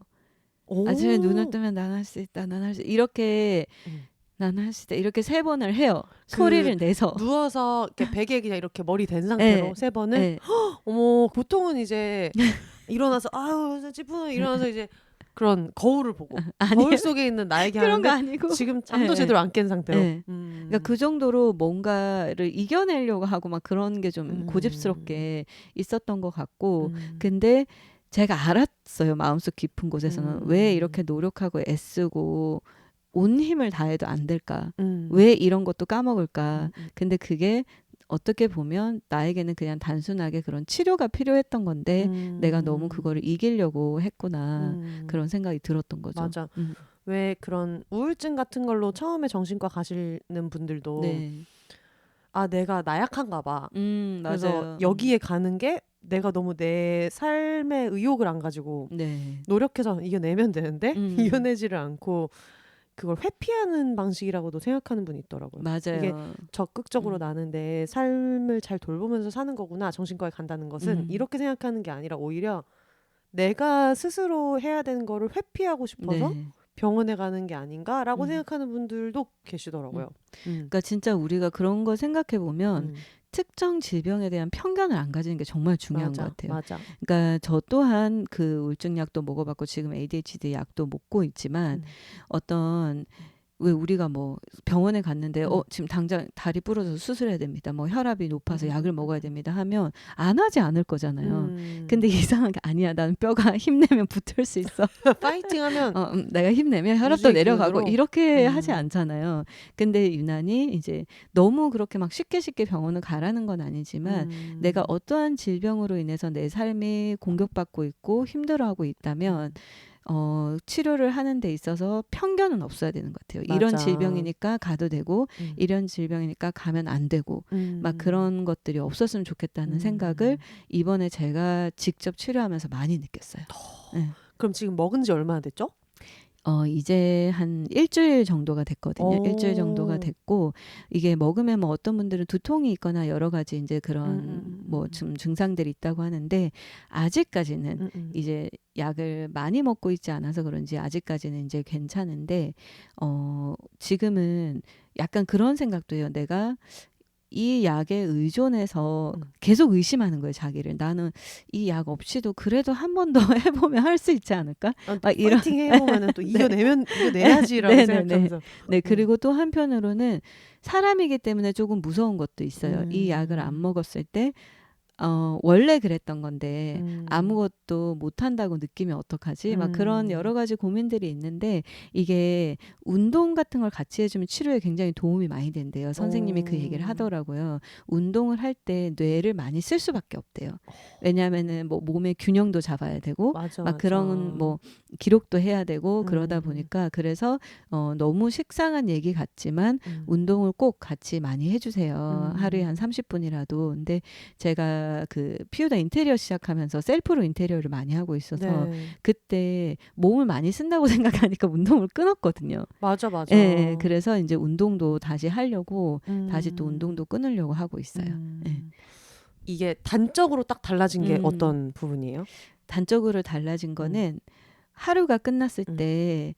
아침에 눈을 뜨면 난 할 수 있다, 난 할 수 이렇게 나는 할 수 있다 이렇게 3번을 해요. 소리를 내서 누워서 이렇게 베개에 그냥 이렇게 머리 댄 상태로 3번을. 어머 보통은 이제 일어나서 아유 찌푸 일어나서 이제 그런 거울을 보고 거울 속에 있는 나에게 그런 하는데 거 아니고 지금 잠도 제대로 안 깬 상태로. 그러니까 그 정도로 뭔가를 이겨내려고 하고 막 그런 게 좀 고집스럽게 있었던 것 같고 근데 제가 알았어요. 마음속 깊은 곳에서는 왜 이렇게 노력하고 애쓰고 온 힘을 다해도 안 될까? 왜 이런 것도 까먹을까? 근데 그게 어떻게 보면 나에게는 그냥 단순하게 그런 치료가 필요했던 건데 내가 너무 그거를 이기려고 했구나 그런 생각이 들었던 거죠. 맞아. 왜 그런 우울증 같은 걸로 처음에 정신과 가시는 분들도 내가 나약한가 봐. 그래서 맞아요. 여기에 가는 게 내가 너무 내 삶의 의욕을 안 가지고 노력해서 이겨내면 되는데 이겨내지를 않고 그걸 회피하는 방식이라고도 생각하는 분이 있더라고요. 맞아요. 이게 적극적으로 나는 내 삶을 잘 돌보면서 사는 거구나. 정신과에 간다는 것은 이렇게 생각하는 게 아니라 오히려 내가 스스로 해야 되는 거를 회피하고 싶어서 병원에 가는 게 아닌가라고 생각하는 분들도 계시더라고요. 그러니까 진짜 우리가 그런 거 생각해 보면 특정 질병에 대한 편견을 안 가지는 게 정말 중요한 것 같아요. 맞아. 그러니까 저 또한 그 우울증 약도 먹어봤고 지금 ADHD 약도 먹고 있지만 어떤 왜 우리가 뭐 병원에 갔는데 지금 당장 다리 부러져서 수술해야 됩니다. 뭐 혈압이 높아서 약을 먹어야 됩니다 하면 안 하지 않을 거잖아요. 근데 이상하게 아니야. 나는 뼈가 힘내면 붙을 수 있어. 파이팅하면 내가 힘내면 혈압도 내려가고 이렇게 하지 않잖아요. 근데 유난히 이제 너무 그렇게 막 쉽게 병원을 가라는 건 아니지만 내가 어떠한 질병으로 인해서 내 삶이 공격받고 있고 힘들어하고 있다면 치료를 하는 데 있어서 편견은 없어야 되는 것 같아요. 이런 맞아. 질병이니까 가도 되고 이런 질병이니까 가면 안 되고 막 그런 것들이 없었으면 좋겠다는 생각을 이번에 제가 직접 치료하면서 많이 느꼈어요. 네. 그럼 지금 먹은 지 얼마나 됐죠? 이제 한 일주일 정도가 됐거든요. 일주일 정도가 됐고, 이게 먹으면 뭐 어떤 분들은 두통이 있거나 여러 가지 이제 그런 뭐 좀 증상들이 있다고 하는데, 아직까지는 이제 약을 많이 먹고 있지 않아서 그런지 아직까지는 이제 괜찮은데, 지금은 약간 그런 생각도 해요. 내가 이 약에 의존해서 계속 의심하는 거예요, 자기를. 나는 이 약 없이도 그래도 한 번 더 해보면 할 수 있지 않을까? 막 이런. 파이팅 해보면은 또 이겨내야지라고 네네네. 생각하면서. 네, 그리고 또 한편으로는 사람이기 때문에 조금 무서운 것도 있어요. 이 약을 안 먹었을 때, 원래 그랬던 건데 아무것도 못한다고 느끼면 어떡하지? 막 그런 여러 가지 고민들이 있는데, 이게 운동 같은 걸 같이 해주면 치료에 굉장히 도움이 많이 된대요. 선생님이 그 얘기를 하더라고요. 운동을 할 때 뇌를 많이 쓸 수밖에 없대요. 왜냐하면은 뭐 몸의 균형도 잡아야 되고 맞아, 막 맞아. 그런 뭐 기록도 해야 되고 그러다 보니까, 그래서 너무 식상한 얘기 같지만 운동을 꼭 같이 많이 해주세요. 하루에 한 30분이라도. 근데 제가 그 피우다 인테리어 시작하면서 셀프로 인테리어를 많이 하고 있어서 네. 그때 몸을 많이 쓴다고 생각하니까 운동을 끊었거든요. 맞아, 맞아. 예, 그래서 이제 운동도 다시 하려고 다시 또 운동도 끊으려고 하고 있어요. 예. 이게 단적으로 딱 달라진 게 음. 어떤 부분이에요? 단적으로 달라진 거는 하루가 끝났을 때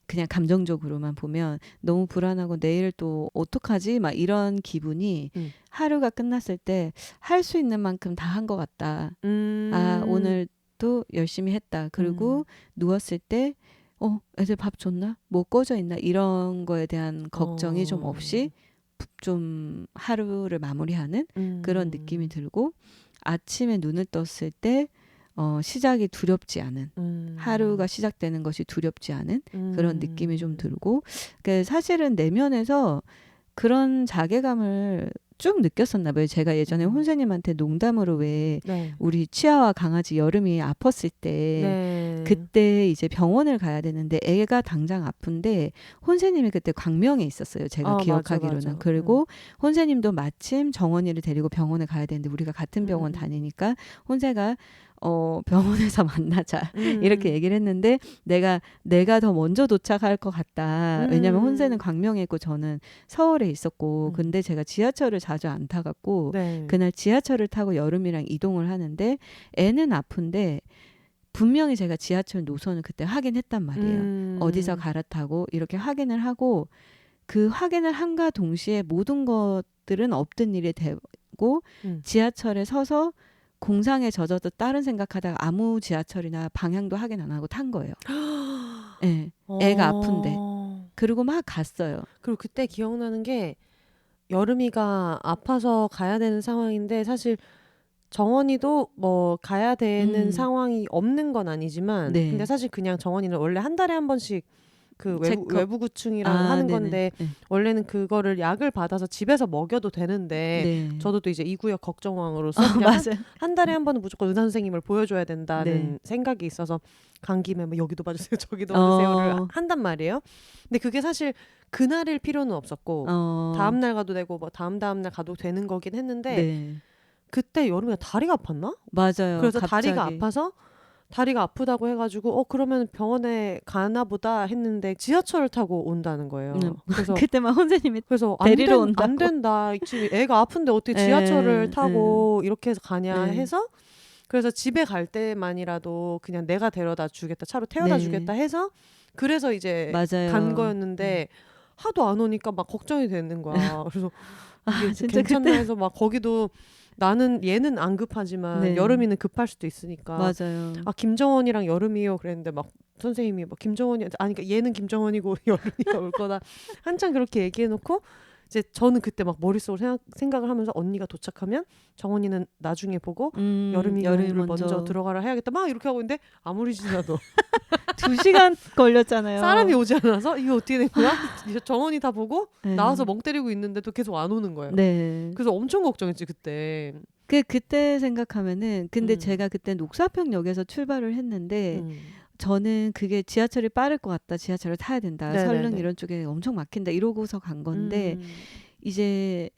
그냥 감정적으로만 보면 너무 불안하고 내일 또 어떡하지? 막 이런 기분이 하루가 끝났을 때 할 수 있는 만큼 다 한 것 같다. 아, 오늘도 열심히 했다. 그리고 누웠을 때 애들 밥 줬나? 뭐 꺼져 있나? 이런 거에 대한 걱정이 좀 없이 좀 하루를 마무리하는 그런 느낌이 들고, 아침에 눈을 떴을 때 시작이 두렵지 않은, 하루가 시작되는 것이 두렵지 않은 그런 느낌이 좀 들고, 사실은 내면에서 그런 자괴감을 쭉 느꼈었나 봐요. 제가 예전에 혼세님한테 농담으로 왜 네. 우리 치아와 강아지 여름이 아팠을 때 네. 그때 이제 병원을 가야 되는데 애가 당장 아픈데 혼세님이 그때 광명에 있었어요. 제가 기억하기로는. 맞아. 그리고 혼세님도 마침 정원이를 데리고 병원에 가야 되는데 우리가 같은 병원 다니니까 혼세가 병원에서 만나자 이렇게 얘기를 했는데, 내가 더 먼저 도착할 것 같다. 왜냐면 혼세는 광명에 있고 저는 서울에 있었고, 근데 제가 지하철을 자주 안 타갖고 네. 그날 지하철을 타고 여름이랑 이동을 하는데, 애는 아픈데 분명히 제가 지하철 노선을 그때 확인했단 말이에요. 어디서 갈아타고 이렇게 확인을 하고, 그 확인을 함과 동시에 모든 것들은 없던 일이 되고 지하철에 서서 공상에 젖어도 다른 생각하다가 아무 지하철이나 방향도 확인 안 하고 탄 거예요. 네, 애가 아픈데. 그리고 막 갔어요. 그리고 그때 기억나는 게 여름이가 아파서 가야 되는 상황인데, 사실 정원이도 뭐 가야 되는 상황이 없는 건 아니지만, 네. 근데 사실 그냥 정원이는 원래 한 달에 한 번씩 그 체크업. 외부 구충이랑 하는 네네. 건데, 네. 원래는 그거를 약을 받아서 집에서 먹여도 되는데, 네. 저도 또 이제 이 구역 걱정왕으로서 그냥 맞아요. 한 달에 한 번은 무조건 의사 선생님을 보여줘야 된다는 네. 생각이 생각이 있어서 간 김에 뭐 여기도 봐주세요 저기도 봐주세요를 한단 말이에요. 근데 그게 사실 그날일 필요는 없었고, 다음 날 가도 되고 뭐 다음 날 가도 되는 거긴 했는데, 네. 그때 여름에 다리가 아팠나? 맞아요. 그래서 갑자기. 다리가 아파서, 다리가 아프다고 해가지고 그러면 병원에 가나 보다 했는데 지하철을 타고 온다는 거예요. 그래서 그때만 혼세님이 그래서 데리러 온다고. 안 된다. 지금 애가 아픈데 어떻게 지하철을 타고 이렇게 해서 가냐 네. 해서, 그래서 집에 갈 때만이라도 그냥 내가 데려다 주겠다, 차로 태워다 네. 주겠다 해서, 그래서 이제 맞아요. 간 거였는데 하도 안 오니까 막 걱정이 되는 거야. 그래서 이게 진짜 괜찮나 그때. 해서 막 거기도, 나는 얘는 안 급하지만 네. 여름이는 급할 수도 있으니까, 맞아요. 김정원이랑 여름이요 그랬는데, 막 선생님이 막 김정원이, 아니 그러니까 얘는 김정원이고 여름이가 올 거다 한참 그렇게 얘기해놓고, 이제 저는 그때 막 머릿속으로 생각을 하면서, 언니가 도착하면 정원이는 나중에 보고 여름이를 먼저 들어가라 해야겠다 막 이렇게 하고 있는데, 아무리 지나도 2시간 걸렸잖아요. 사람이 오지 않아서 이거 어떻게 된 거야? 정원이 다 보고 네. 나와서 멍 때리고 있는데도 계속 안 오는 거예요. 네. 그래서 엄청 걱정했지 그때. 그때 생각하면은, 근데 제가 그때 녹사평역에서 출발을 했는데 저는 그게 지하철이 빠를 것 같다. 지하철을 타야 된다. 네네네. 설릉 이런 쪽에 엄청 막힌다. 이러고서 간 건데 이제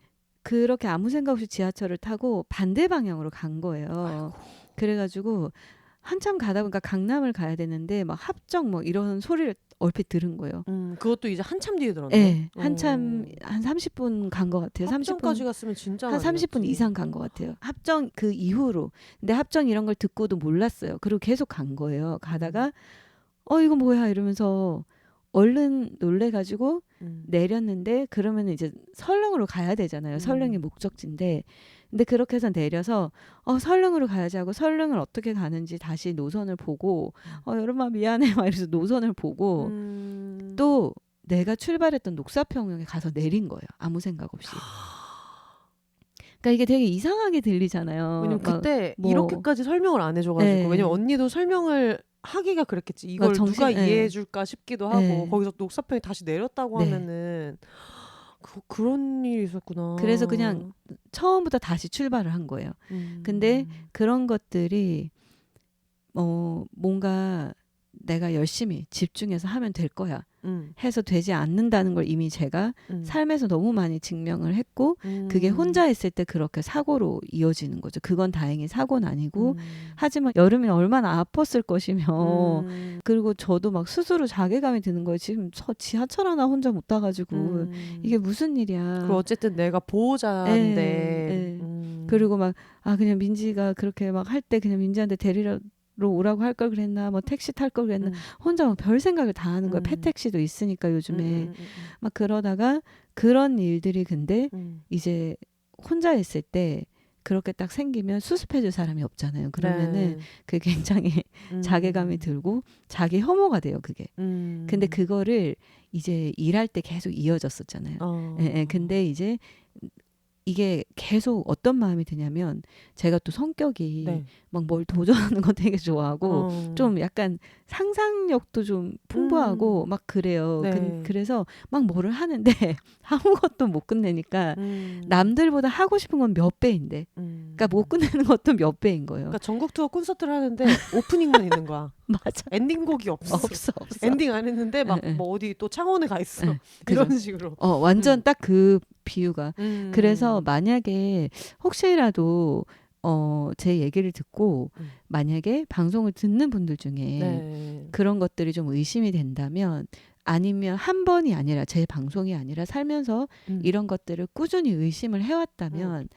그렇게 아무 생각 없이 지하철을 타고 반대 방향으로 간 거예요. 그래가지고 한참 가다 보니까 강남을 가야 되는데 막 합정 뭐 이런 소리를 얼핏 들은 거예요. 그것도 이제 한참 뒤에 들었네. 네, 한참 한 30분 간 것 같아요. 합정까지 30분 갔으면 진짜 한 30분 많이 이상 간 것 같아요. 합정 그 이후로. 근데 합정 이런 걸 듣고도 몰랐어요. 그리고 계속 간 거예요. 가다가 이거 뭐야 이러면서 얼른 놀래가지고 내렸는데 그러면 이제 설릉으로 가야 되잖아요. 설릉이 목적지인데 근데 그렇게 해서 내려서 설릉으로 가야지 하고 설릉을 어떻게 가는지 다시 노선을 보고 여러분 미안해 막 이래서 노선을 보고 또 내가 출발했던 녹사평역에 가서 내린 거예요. 아무 생각 없이. 그러니까 이게 되게 이상하게 들리잖아요. 왜냐면 그때 뭐, 이렇게까지 설명을 안 해줘가지고 네. 왜냐면 언니도 설명을 하기가 그랬겠지. 이걸 누가 이해해줄까 싶기도 하고 거기서 녹사평이 다시 내렸다고 하면은 그런 일이 있었구나. 그래서 그냥 처음부터 다시 출발을 한 거예요. 근데 그런 것들이 뭔가 내가 열심히 집중해서 하면 될 거야 해서 되지 않는다는 걸 이미 제가 삶에서 너무 많이 증명을 했고 그게 혼자 했을 때 그렇게 사고로 이어지는 거죠. 그건 다행히 사고는 아니고 하지만 여름에 얼마나 아팠을 것이며 그리고 저도 막 스스로 자괴감이 드는 거예요. 지금 저 지하철 하나 혼자 못 타가지고 이게 무슨 일이야. 그리고 어쨌든 내가 보호자인데 그리고 막 그냥 민지가 그렇게 막 할 때 그냥 민지한테 데리러 오라고 할 걸 그랬나 뭐 택시 탈 걸 그랬나 혼자 막 별 생각을 다 하는 거야. 폐택시도 있으니까 요즘에 막 그러다가 그런 일들이 근데 이제 혼자 있을 때 그렇게 딱 생기면 수습해줄 사람이 없잖아요. 그러면은 그게 굉장히 자괴감이 들고 자기 혐오가 돼요. 그게. 근데 그거를 이제 일할 때 계속 이어졌었잖아요. 근데 이제 이게 계속 어떤 마음이 드냐면 제가 또 성격이 막 뭘 도전하는 거 되게 좋아하고 좀 약간 상상력도 좀 풍부하고 막 그래요. 그래서 막 뭐를 하는데 아무것도 못 끝내니까 남들보다 하고 싶은 건 몇 배인데 그러니까 못 끝내는 것도 몇 배인 거예요. 그러니까 전국 투어 콘서트를 하는데 오프닝만 있는 거야. 맞아. 엔딩곡이 없어. 엔딩 안 했는데 막 뭐 어디 또 창원에 가 있어. 이런 식으로. 완전 딱 그 비유가. 그래서 만약에 혹시라도 제 얘기를 듣고 만약에 방송을 듣는 분들 중에 그런 것들이 좀 의심이 된다면 아니면 한 번이 아니라 제 방송이 아니라 살면서 이런 것들을 꾸준히 의심을 해왔다면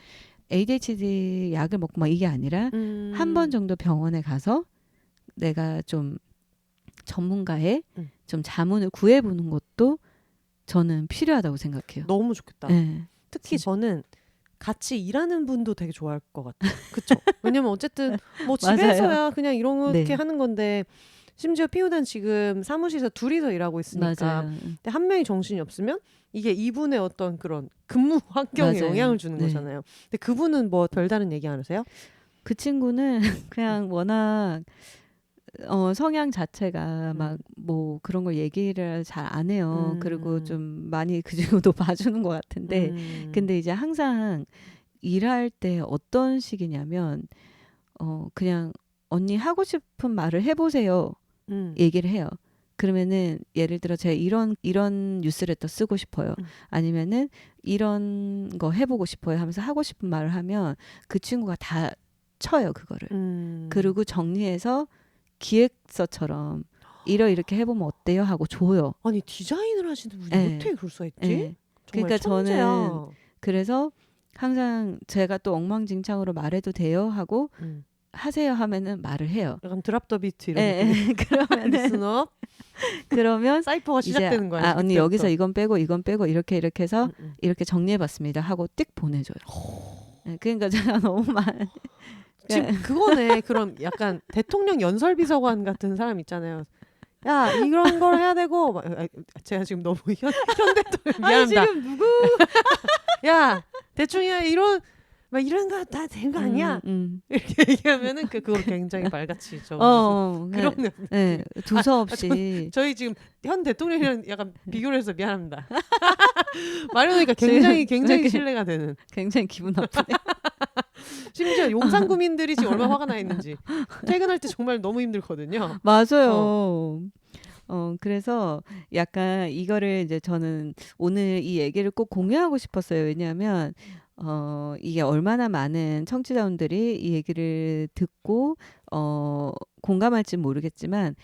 ADHD 약을 먹고 막 이게 아니라 한 번 정도 병원에 가서 내가 좀 전문가의 좀 자문을 구해보는 것도 저는 필요하다고 생각해요. 너무 좋겠다. 특히 진짜. 저는 같이 일하는 분도 되게 좋아할 것 같아요. 그쵸? 왜냐면 어쨌든 뭐 집에서야 그냥 이렇게 하는 건데 심지어 피우단 지금 사무실에서 둘이서 일하고 있으니까 근데 한 명이 정신이 없으면 이게 이분의 어떤 그런 근무 환경에 영향을 주는 거잖아요. 근데 그분은 뭐 별다른 얘기 안 하세요? 그 친구는 그냥 워낙 성향 자체가 막 뭐 그런 걸 얘기를 잘 안 해요. 그리고 좀 많이 그 친구도 봐주는 것 같은데 근데 이제 항상 일할 때 어떤 식이냐면 그냥 언니 하고 싶은 말을 해보세요. 얘기를 해요. 그러면은 예를 들어 제가 이런 뉴스레터 쓰고 싶어요. 아니면은 이런 거 해보고 싶어요 하면서 하고 싶은 말을 하면 그 친구가 다 쳐요 그거를. 그리고 정리해서 기획서처럼 이렇게 해보면 어때요 하고 줘요. 아니 디자인을 하시는 분이 어떻게 그럴 수가 있지? 그러니까 천재야. 저는 그래서 항상 제가 또 엉망진창으로 말해도 돼요 하고 하세요 하면은 말을 해요. 약간 드랍 더 비트 이런 그러면은 리스너 그러면 사이퍼가 시작되는 거야. 언니 여기서 이건 빼고 이렇게 해서 이렇게 정리해봤습니다 하고 띡 보내줘요. 그러니까 제가 너무 지금 그거네. 그럼 약간 대통령 연설비서관 같은 사람 있잖아요. 야 이런 걸 해야 되고 제가 지금 너무 현 대통령 미안합니다. 지금 누구? 야 대충이야 이런 거 다 된 거 아니야? 이렇게 얘기하면은 그걸 굉장히 발같이 그럼요. 네, 두서없이 저희 지금 현 대통령이랑 약간 비교를 해서 미안합니다. 말해놓으니까 굉장히 신뢰가 되는. 굉장히 기분 나쁘네. 심지어 용산구민들이 지금 얼마나 화가 나 있는지. 퇴근할 때 정말 너무 힘들거든요. 맞아요. 그래서 약간 이거를 이제 저는 오늘 이 얘기를 꼭 공유하고 싶었어요. 왜냐하면 이게 얼마나 많은 청취자분들이 이 얘기를 듣고 공감할지 모르겠지만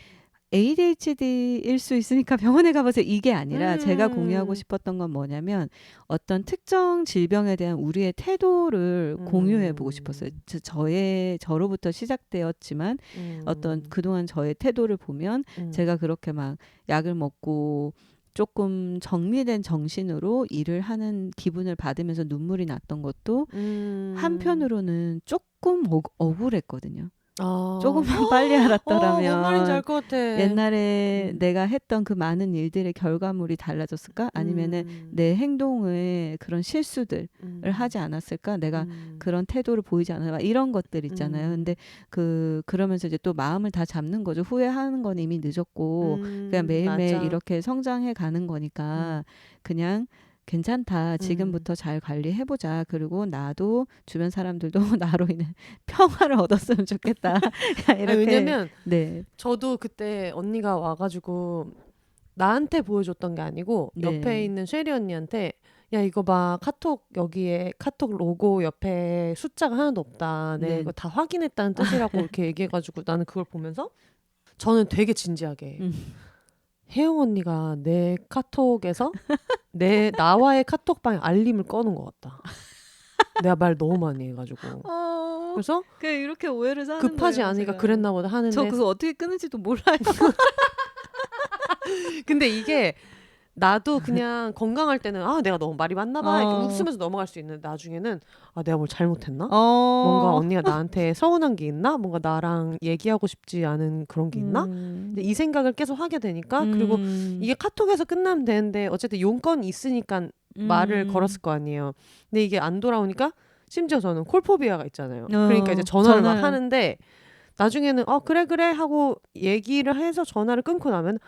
ADHD일 수 있으니까 병원에 가보세요. 이게 아니라 제가 공유하고 싶었던 건 뭐냐면 어떤 특정 질병에 대한 우리의 태도를 공유해보고 싶었어요. 저로부터 시작되었지만 어떤 그동안 저의 태도를 보면 제가 그렇게 막 약을 먹고 조금 정리된 정신으로 일을 하는 기분을 받으면서 눈물이 났던 것도 한편으로는 조금 억울했거든요. 조금만 빨리 뭔 말인지 알았더라면 알 것 같아. 옛날에 내가 했던 그 많은 일들의 결과물이 달라졌을까? 아니면은 내 행동의 그런 실수들을 하지 않았을까? 내가 그런 태도를 보이지 않았나? 이런 것들 있잖아요. 근데 그러면서 이제 또 마음을 다 잡는 거죠. 후회하는 건 이미 늦었고 그냥 매일매일 맞아. 이렇게 성장해 가는 거니까 그냥 괜찮다. 지금부터 잘 관리해보자. 그리고 나도 주변 사람들도 나로 인해 평화를 얻었으면 좋겠다. 이렇게. 아니, 왜냐면 네. 저도 그때 언니가 와가지고 나한테 보여줬던 게 아니고 네. 옆에 있는 쉐리 언니한테 야 이거 봐 카톡 여기에 카톡 로고 옆에 숫자가 하나도 없다. 내가 네. 이거 다 확인했다는 뜻이라고 이렇게 얘기해가지고 나는 그걸 보면서 저는 되게 진지하게 혜영 언니가 내 카톡에서 나와의 카톡방에 알림을 꺼놓은 것 같다. 내가 말 너무 많이 해가지고 그래서 그냥 이렇게 오해를 사는 급하지 거예요, 않으니까 제가. 그랬나 보다 하는데 저 그거 어떻게 끊은지도 몰라요. 근데 이게 나도 그냥 건강할 때는 내가 너무 말이 많나 봐 이렇게 웃으면서 넘어갈 수 있는데 나중에는 내가 뭘 잘못했나? 뭔가 언니가 나한테 서운한 게 있나? 뭔가 나랑 얘기하고 싶지 않은 그런 게 있나? 근데 이 생각을 계속 하게 되니까 그리고 이게 카톡에서 끝나면 되는데 어쨌든 용건이 있으니까 말을 걸었을 거 아니에요. 근데 이게 안 돌아오니까 심지어 저는 콜포비아가 있잖아요. 그러니까 이제 전화를 막 하는데 나중에는 그래 하고 얘기를 해서 전화를 끊고 나면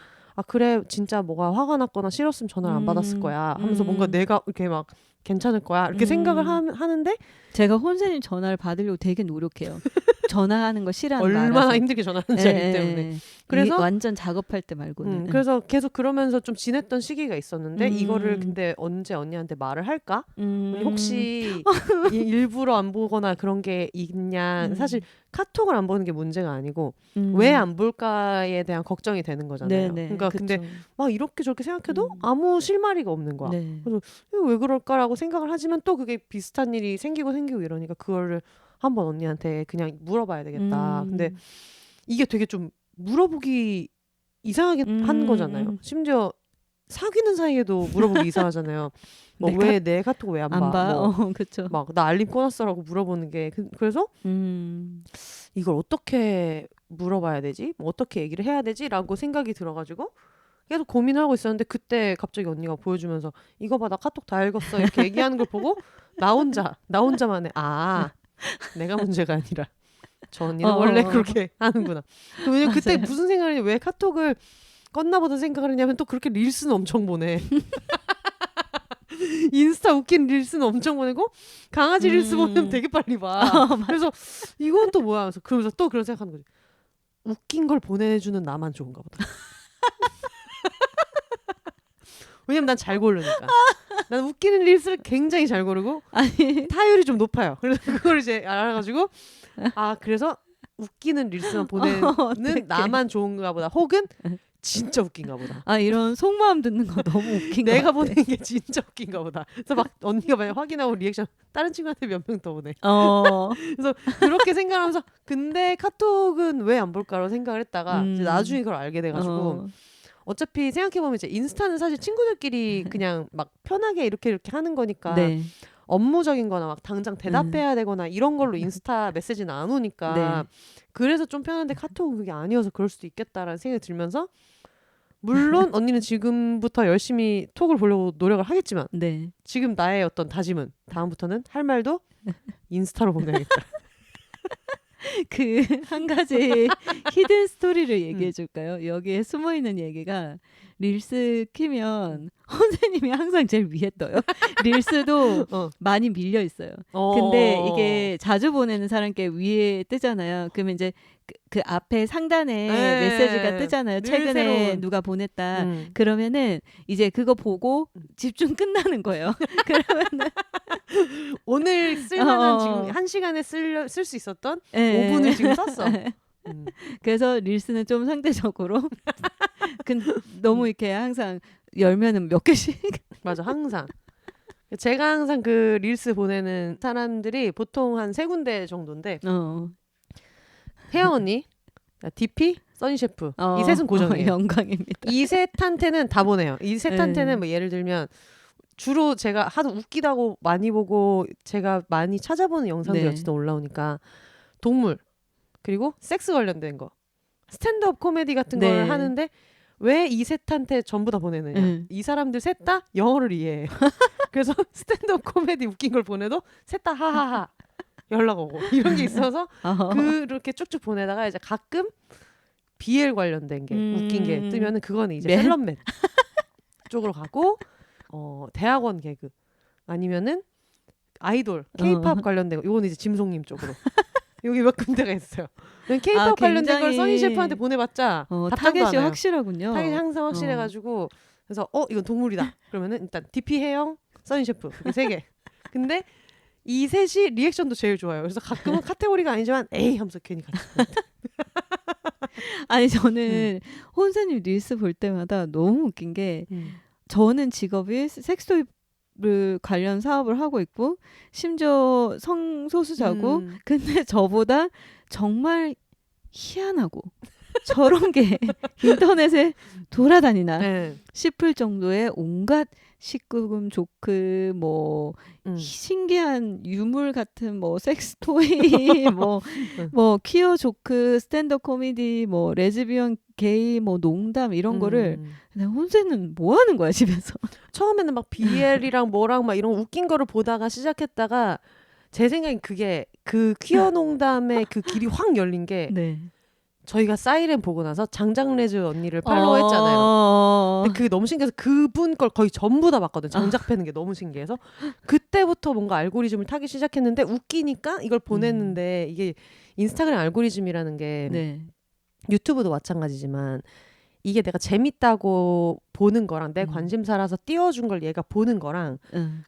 그래 진짜 뭐가 화가 났거나 싫었으면 전화를 안 받았을 거야 하면서 뭔가 내가 이렇게 막 괜찮을 거야 이렇게 생각을 하는데 제가 혼세님 전화를 받으려고 되게 노력해요. 전화하는 거 싫어하는 거 얼마나 알아서. 힘들게 전화하는지 알기 때문에 그래서 완전 작업할 때 말고는. 그래서 계속 그러면서 좀 지냈던 시기가 있었는데 이거를 근데 언제 언니한테 말을 할까? 혹시 일부러 안 보거나 그런 게 있냐 사실 카톡을 안 보는 게 문제가 아니고 왜 안 볼까에 대한 걱정이 되는 거잖아요. 네네, 그러니까 그쵸. 근데 막 이렇게 저렇게 생각해도 아무 실마리가 없는 거야. 네. 그래서 이거 왜 그럴까라고 생각을 하지만 또 그게 비슷한 일이 생기고 이러니까 그거를 한번 언니한테 그냥 물어봐야 되겠다. 근데 이게 되게 좀 물어보기 이상하게 한 거잖아요. 심지어 사귀는 사이에도 물어보기 이상하잖아요. 뭐 왜 내 카톡 왜 안 봐? 뭐 그쵸. 막 나 알림 꺼놨어라고 물어보는 게 그래서 이걸 어떻게 물어봐야 되지? 뭐 어떻게 얘기를 해야 되지?라고 생각이 들어가지고 계속 고민하고 있었는데 그때 갑자기 언니가 보여주면서 이거 봐 나 카톡 다 읽었어 이렇게 얘기하는 걸 보고 나 혼자만의 내가 문제가 아니라 저 언니는 원래 그렇게 하는구나. 왜냐면 그때 무슨 생각을 했냐 왜 카톡을 껐나 보다 생각을 했냐면 또 그렇게 릴스는 엄청 보내. 인스타 웃긴 릴스는 엄청 보내고 강아지 릴스 보내면 되게 빨리 봐. 그래서 이건 또 뭐야 하면서 그러면서 또 그런 생각하는 거지. 웃긴 걸 보내주는 나만 좋은가 보다. 왜냐면 난 잘 고르니까. 난 웃기는 릴스를 굉장히 잘 고르고 타율이 좀 높아요. 그래서 그걸 이제 알아가지고 그래서 웃기는 릴스만 보내는 나만 좋은가 보다. 혹은 진짜 웃긴가 보다. 이런 속마음 듣는 거 너무 웃긴 거 내가 같아. 보낸 게 진짜 웃긴가 보다. 그래서 막 언니가 만약 확인하고 리액션 다른 친구한테 몇 명 더 보내. 그래서 그렇게 생각하면서 근데 카톡은 왜 안 볼까라고 생각을 했다가 이제 나중에 그걸 알게 돼가지고 어차피 생각해보면 이제 인스타는 사실 친구들끼리 그냥 막 편하게 이렇게 하는 거니까 네. 업무적인 거나 막 당장 대답해야 되거나 이런 걸로 인스타 메시지는 안 오니까 그래서 좀 편한데 카톡은 그게 아니어서 그럴 수도 있겠다라는 생각이 들면서 물론 언니는 지금부터 열심히 톡을 보려고 노력을 하겠지만 지금 나의 어떤 다짐은 다음부터는 할 말도 인스타로 보내야겠다. 그 한 가지 히든 스토리를 얘기해 줄까요? 여기에 숨어 있는 얘기가 릴스 키면 선생님이 항상 제일 위에 떠요. 릴스도 많이 밀려 있어요. 근데 이게 자주 보내는 사람께 위에 뜨잖아요. 그러면 이제 그 앞에 상단에 메시지가 뜨잖아요. 최근에 새로운. 누가 보냈다. 그러면은 이제 그거 보고 집중 끝나는 거예요. 그러면은 오늘 쓸만한 지금 1시간에 쓸 수 있었던 5분을 지금 썼어. 그래서 릴스는 좀 상대적으로 근데 너무 이렇게 항상 열면은 몇 개씩 맞아, 항상. 제가 항상 그 릴스 보내는 사람들이 보통 한 3군데 정도인데 혜영 언니, DP, 써니셰프 이 셋은 고정이에요. 영광입니다. 이 셋한테는 다 보내요. 이 셋한테는 뭐 예를 들면 주로 제가 하도 웃기다고 많이 보고 제가 많이 찾아보는 영상들이 네. 어쨌든 올라오니까 동물 그리고 섹스 관련된 거 스탠드업 코미디 같은 네. 걸 하는데 왜 이 셋한테 전부 다 보내느냐. 이 사람들 셋 다 영어를 이해해. 그래서 스탠드업 코미디 웃긴 걸 보내도 셋 다 하하하 연락 오고 이런 게 있어서 그렇게 쭉쭉 보내다가 이제 가끔 BL 관련된 게 웃긴 게 뜨면은 그거는 이제 셀럽맨 쪽으로 가고 대학원 개그 아니면은 아이돌 K-팝 관련된 거 이거는 이제 짐송님 쪽으로 여기 몇 군데가 있어요. K-팝 관련된 걸 써니 셰프한테 보내봤자 답장도 타겟이 안 와요. 확실하군요. 타겟이 항상 확실해가지고 그래서 이건 동물이다. 그러면은 일단 DP 혜영, 써니 셰프 이렇게 3개. 근데 이 셋이 리액션도 제일 좋아요. 그래서 가끔은 카테고리가 아니지만 에이 하면서 괜히 같이 아니 저는 혼세님 릴스 볼 때마다 너무 웃긴 게 저는 직업이 섹스토이를 관련 사업을 하고 있고 심지어 성소수자고 근데 저보다 정말 희한하고 저런 게 인터넷에 돌아다니나 싶을 정도의 온갖 19금 조크 뭐 신기한 유물 같은 뭐 섹스토이 뭐 퀴어 조크 스탠드업 코미디 뭐 레즈비언 게이 뭐 농담 이런 거를 그냥 혼세는 뭐 하는 거야 집에서. 처음에는 막 BL이랑 뭐랑 막 이런 웃긴 거를 보다가 시작했다가 제 생각엔 그게 그 퀴어 농담의 그 길이 확 열린 게 저희가 사이렌 보고 나서 장장레즈 언니를 팔로우했잖아요. 근데 그게 너무 신기해서 그분 걸 거의 전부 다 봤거든. 장작 패는 게 너무 신기해서 그때부터 뭔가 알고리즘을 타기 시작했는데 웃기니까 이걸 보냈는데 이게 인스타그램 알고리즘이라는 게 유튜브도 마찬가지지만 이게 내가 재밌다고 보는 거랑 내 관심사라서 띄워준 걸 얘가 보는 거랑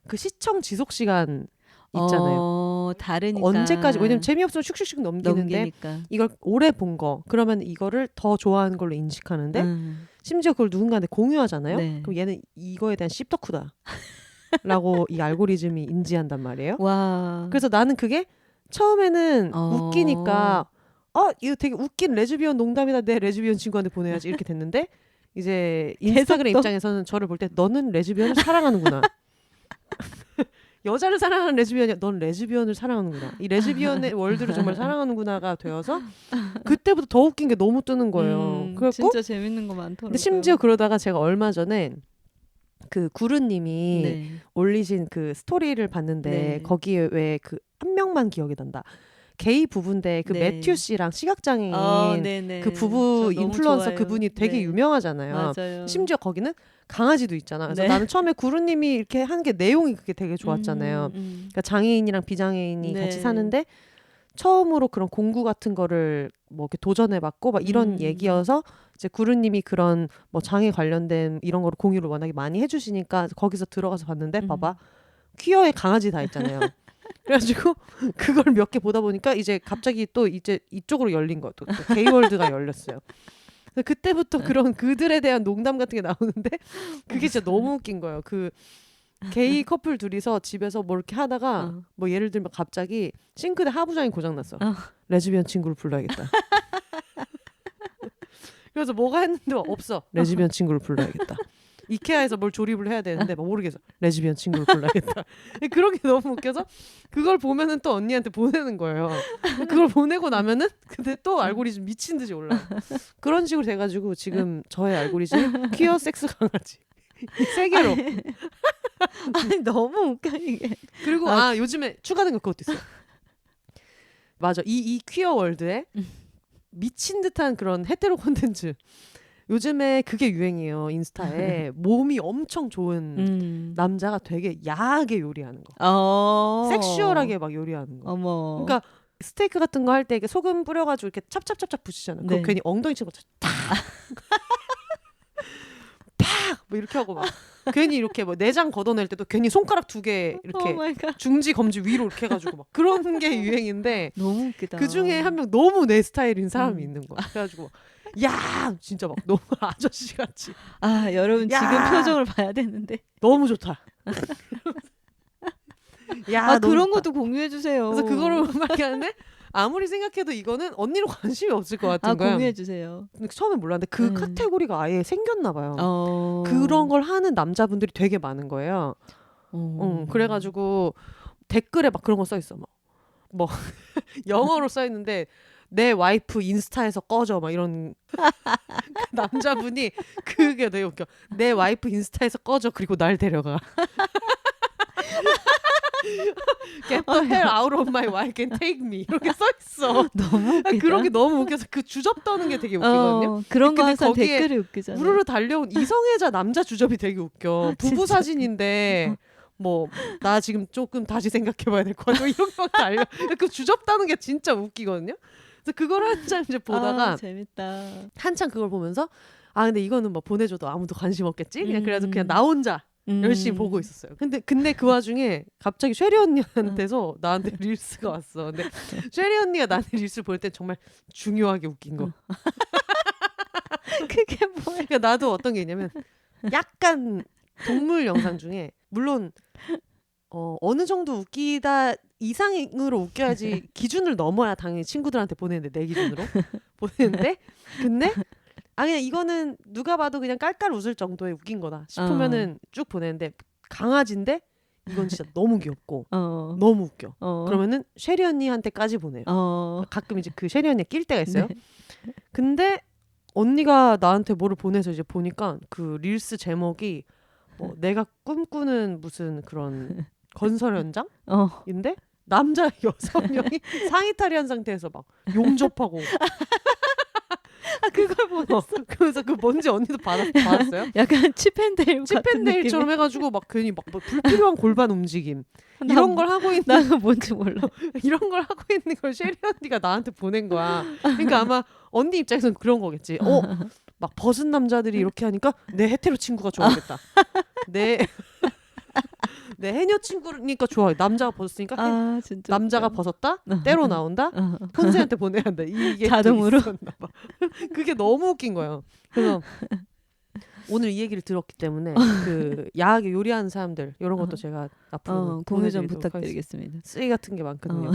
그 시청 지속 시간 있잖아요. 다르니까. 언제까지 왜냐면 재미없으면 슉슉슉 넘기는데 이걸 오래 본 거 그러면 이거를 더 좋아하는 걸로 인식하는데 심지어 그걸 누군가한테 공유하잖아요. 그럼 얘는 이거에 대한 씹덕후다 라고 이 알고리즘이 인지한단 말이에요. 그래서 나는 그게 처음에는 웃기니까 이거 되게 웃긴 레즈비언 농담이다. 내 레즈비언 친구한테 보내야지 이렇게 됐는데 이제 인스타그램 입장에서는 저를 볼 때 너는 레즈비언을 사랑하는구나. 여자를 사랑하는 레즈비언이야. 넌 레즈비언을 사랑하는구나. 이 레즈비언의 월드를 정말 사랑하는구나가 되어서 그때부터 더 웃긴 게 너무 뜨는 거예요. 그래갖고 진짜 재밌는 거 많더라고요. 근데 심지어 그러다가 제가 얼마 전에 그 구루님이 올리신 그 스토리를 봤는데 거기에 왜 그 한 명만 기억이 난다. 게이 부부인데 그 매튜 씨랑 시각장애인 그 부부 인플루언서 좋아요. 그분이 되게 유명하잖아요. 맞아요. 심지어 거기는 강아지도 있잖아. 그래서 나는 처음에 구루님이 이렇게 한 게 내용이 그게 되게 좋았잖아요. 그러니까 장애인이랑 비장애인이 같이 사는데 처음으로 그런 공구 같은 거를 뭐 이렇게 도전해봤고 막 이런 얘기여서 이제 구루님이 그런 뭐 장애 관련된 이런 거를 공유를 워낙에 많이 해주시니까 거기서 들어가서 봤는데 봐봐 퀴어의 강아지 다 있잖아요. 그래가지고 그걸 몇 개 보다 보니까 이제 갑자기 또 이제 이쪽으로 열린 거야. 또 게이월드가 열렸어요. 그때부터 그런 그들에 대한 농담 같은 게 나오는데 그게 진짜 너무 웃긴 거예요. 그 게이 커플 둘이서 집에서 뭐 이렇게 하다가 뭐 예를 들면 갑자기 싱크대 하부장이 고장났어. 레즈비언 친구를 불러야겠다. 그래서 뭐가 했는데 없어. 레즈비언 친구를 불러야겠다. 이케아에서 뭘 조립을 해야 되는데 막 모르겠어. 레즈비언 친구를 불러야겠다. 그런 게 너무 웃겨서 그걸 보면은 또 언니한테 보내는 거예요. 그걸 보내고 나면은 근데 또 알고리즘 미친 듯이 올라요. 그런 식으로 돼가지고 지금 저의 알고리즘 퀴어 섹스 강아지 이 3개로. 아니 너무 웃겨 이게. 그리고 요즘에 추가된 거 그것도 있어요. 맞아. 이 퀴어 월드에 미친 듯한 그런 헤테로 콘텐츠. 요즘에 그게 유행이에요. 인스타에 몸이 엄청 좋은 남자가 되게 야하게 요리하는 거. 섹슈얼하게 막 요리하는 거. 어머. 그러니까 스테이크 같은 거 할 때 소금 뿌려가지고 이렇게 찹찹찹찹 부시잖아. 그거 네. 괜히 엉덩이 치는 것처럼 탁! 팍! 뭐 이렇게 하고 막 괜히 이렇게 뭐 내장 걷어낼 때도 괜히 손가락 2개 이렇게 오 마이 갓. 중지 검지 위로 이렇게 해가지고 막 그런 게 유행인데 너무 웃기다. 그 중에 한 명 너무 내 스타일인 사람이 음. 있는 거야. 그래가지고 야 진짜 막 너무 아저씨 같이 아 여러분 야! 지금 표정을 봐야 되는데. 너무 좋다. 야 아 너무 그런 좋다. 것도 공유해 주세요. 그래서 그거를 막 하는데 아무리 생각해도 이거는 언니로 관심이 없을 것 같은 아 거야. 공유해 주세요. 근데 처음에 몰랐는데 그 음. 카테고리가 아예 생겼나 봐요. 어. 그런 걸 하는 남자분들이 되게 많은 거예요. 그래가지고 댓글에 막 그런 거 써 있어. 뭐 영어로 써 있는데 내 와이프 인스타에서 꺼져 막 이런 그 남자분이 그게 되게 웃겨. 내 와이프 인스타에서 꺼져 그리고 날 데려가. Get the hell out of my wife and take me 이렇게 써 있어. 너무 웃기다. 그런 게 너무 웃겨서 그 주접 떠는 게 되게 웃기거든요. 그런 거 근데 항상 거기에 댓글이 웃기잖아요. 우르르 달려온 이성애자 남자 주접이 되게 웃겨. 부부 진짜. 사진인데 뭐 나 지금 조금 다시 생각해봐야 될 것 같아. 이런 거 달려. 그 주접 따는 게 진짜 웃기거든요. 그래서 그걸 한참 이제 보다가 재밌다. 한참 그걸 보면서 아 근데 이거는 뭐 보내줘도 아무도 관심 없겠지. 그냥 그래서 그냥 나 혼자 열심히 보고 있었어요. 근데 그 와중에 갑자기 쉐리 언니한테서 나한테 릴스가 왔어. 근데 쉐리 언니가 나한테 릴스 볼 때 정말 중요하게 웃긴 거. 그게 뭐야? 그러니까 나도 어떤 게 있냐면 약간 동물 영상 중에 물론 어느 정도 웃기다 이상으로 웃겨야지 기준을 넘어야 당연히 친구들한테 보내는데 내 기준으로 보내는데 근데 그냥 이거는 누가 봐도 그냥 깔깔 웃을 정도의 웃긴 거다 싶으면은 쭉 보내는데 강아지인데 이건 진짜 너무 귀엽고 너무 웃겨. 그러면은 쉐리 언니한테까지 보내요. 가끔 이제 그 쉐리 언니가 낄 때가 있어요. 네. 근데 언니가 나한테 뭐를 보내서 이제 보니까 그 릴스 제목이 뭐 내가 꿈꾸는 무슨 그런 건설 현장인데 남자 6명이 상의 탈의한 상태에서 막 용접하고 그걸 보냈어. 그래서 그 뭔지 언니도 받았어요? 약간 칩앤데일 같은 칩앤데일처럼 해가지고 막 괜히 막 불필요한 골반 움직임 느낌. 이런 걸 하고 있는 나는 뭔지 몰라. 이런 걸 하고 있는 걸 쉐리 언니가 나한테 보낸 거야. 그러니까 아마 언니 입장에서는 그런 거겠지. 막 벗은 남자들이 이렇게 하니까 내 헤테로 친구가 좋아하겠다. 내 해녀 친구니까 좋아해. 남자가 벗었으니까 진짜 남자가 웃겨. 벗었다? 때로 나온다? 혼세한테 보내야 한다. 이게 자동으로? 있었나 봐. 그게 너무 웃긴 거예요. 그래서 오늘 이 얘기를 들었기 때문에 그 야하게 요리하는 사람들 이런 것도 제가 앞으로 공유 좀 보내드리도록 부탁드리겠습니다. 쓰레기 같은 게 많거든요.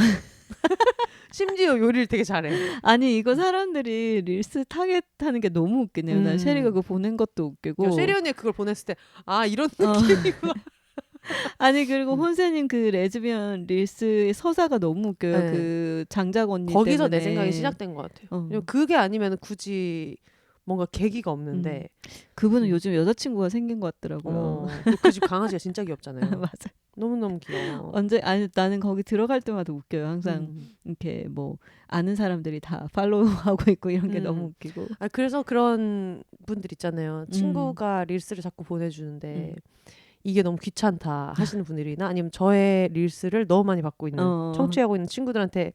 심지어 요리를 되게 잘해. 아니 이거 사람들이 릴스 타겟하는 게 너무 웃기네요. 난 쉐리가 그거 보낸 것도 웃기고. 쉐리 언니가 그걸 보냈을 때 이런 느낌이구나. 아니 그리고 혼세님 그 레즈비언 릴스의 서사가 너무 웃겨요. 네. 그 장작 언니 거기서 때문에. 내 생각이 시작된 것 같아요. 그게 아니면 굳이 뭔가 계기가 없는데 그분은 요즘 여자친구가 생긴 것 같더라고요. 그 집 강아지가 진짜 귀엽잖아요. 맞아. 너무너무 귀여워. 아니 나는 거기 들어갈 때마다 웃겨요. 항상 이렇게 뭐 아는 사람들이 다 팔로우하고 있고 이런 게 너무 웃기고. 그래서 그런 분들 있잖아요. 친구가 릴스를 자꾸 보내주는데 이게 너무 귀찮다 하시는 분들이나 아니면 저의 릴스를 너무 많이 받고 있는 청취하고 있는 친구들한테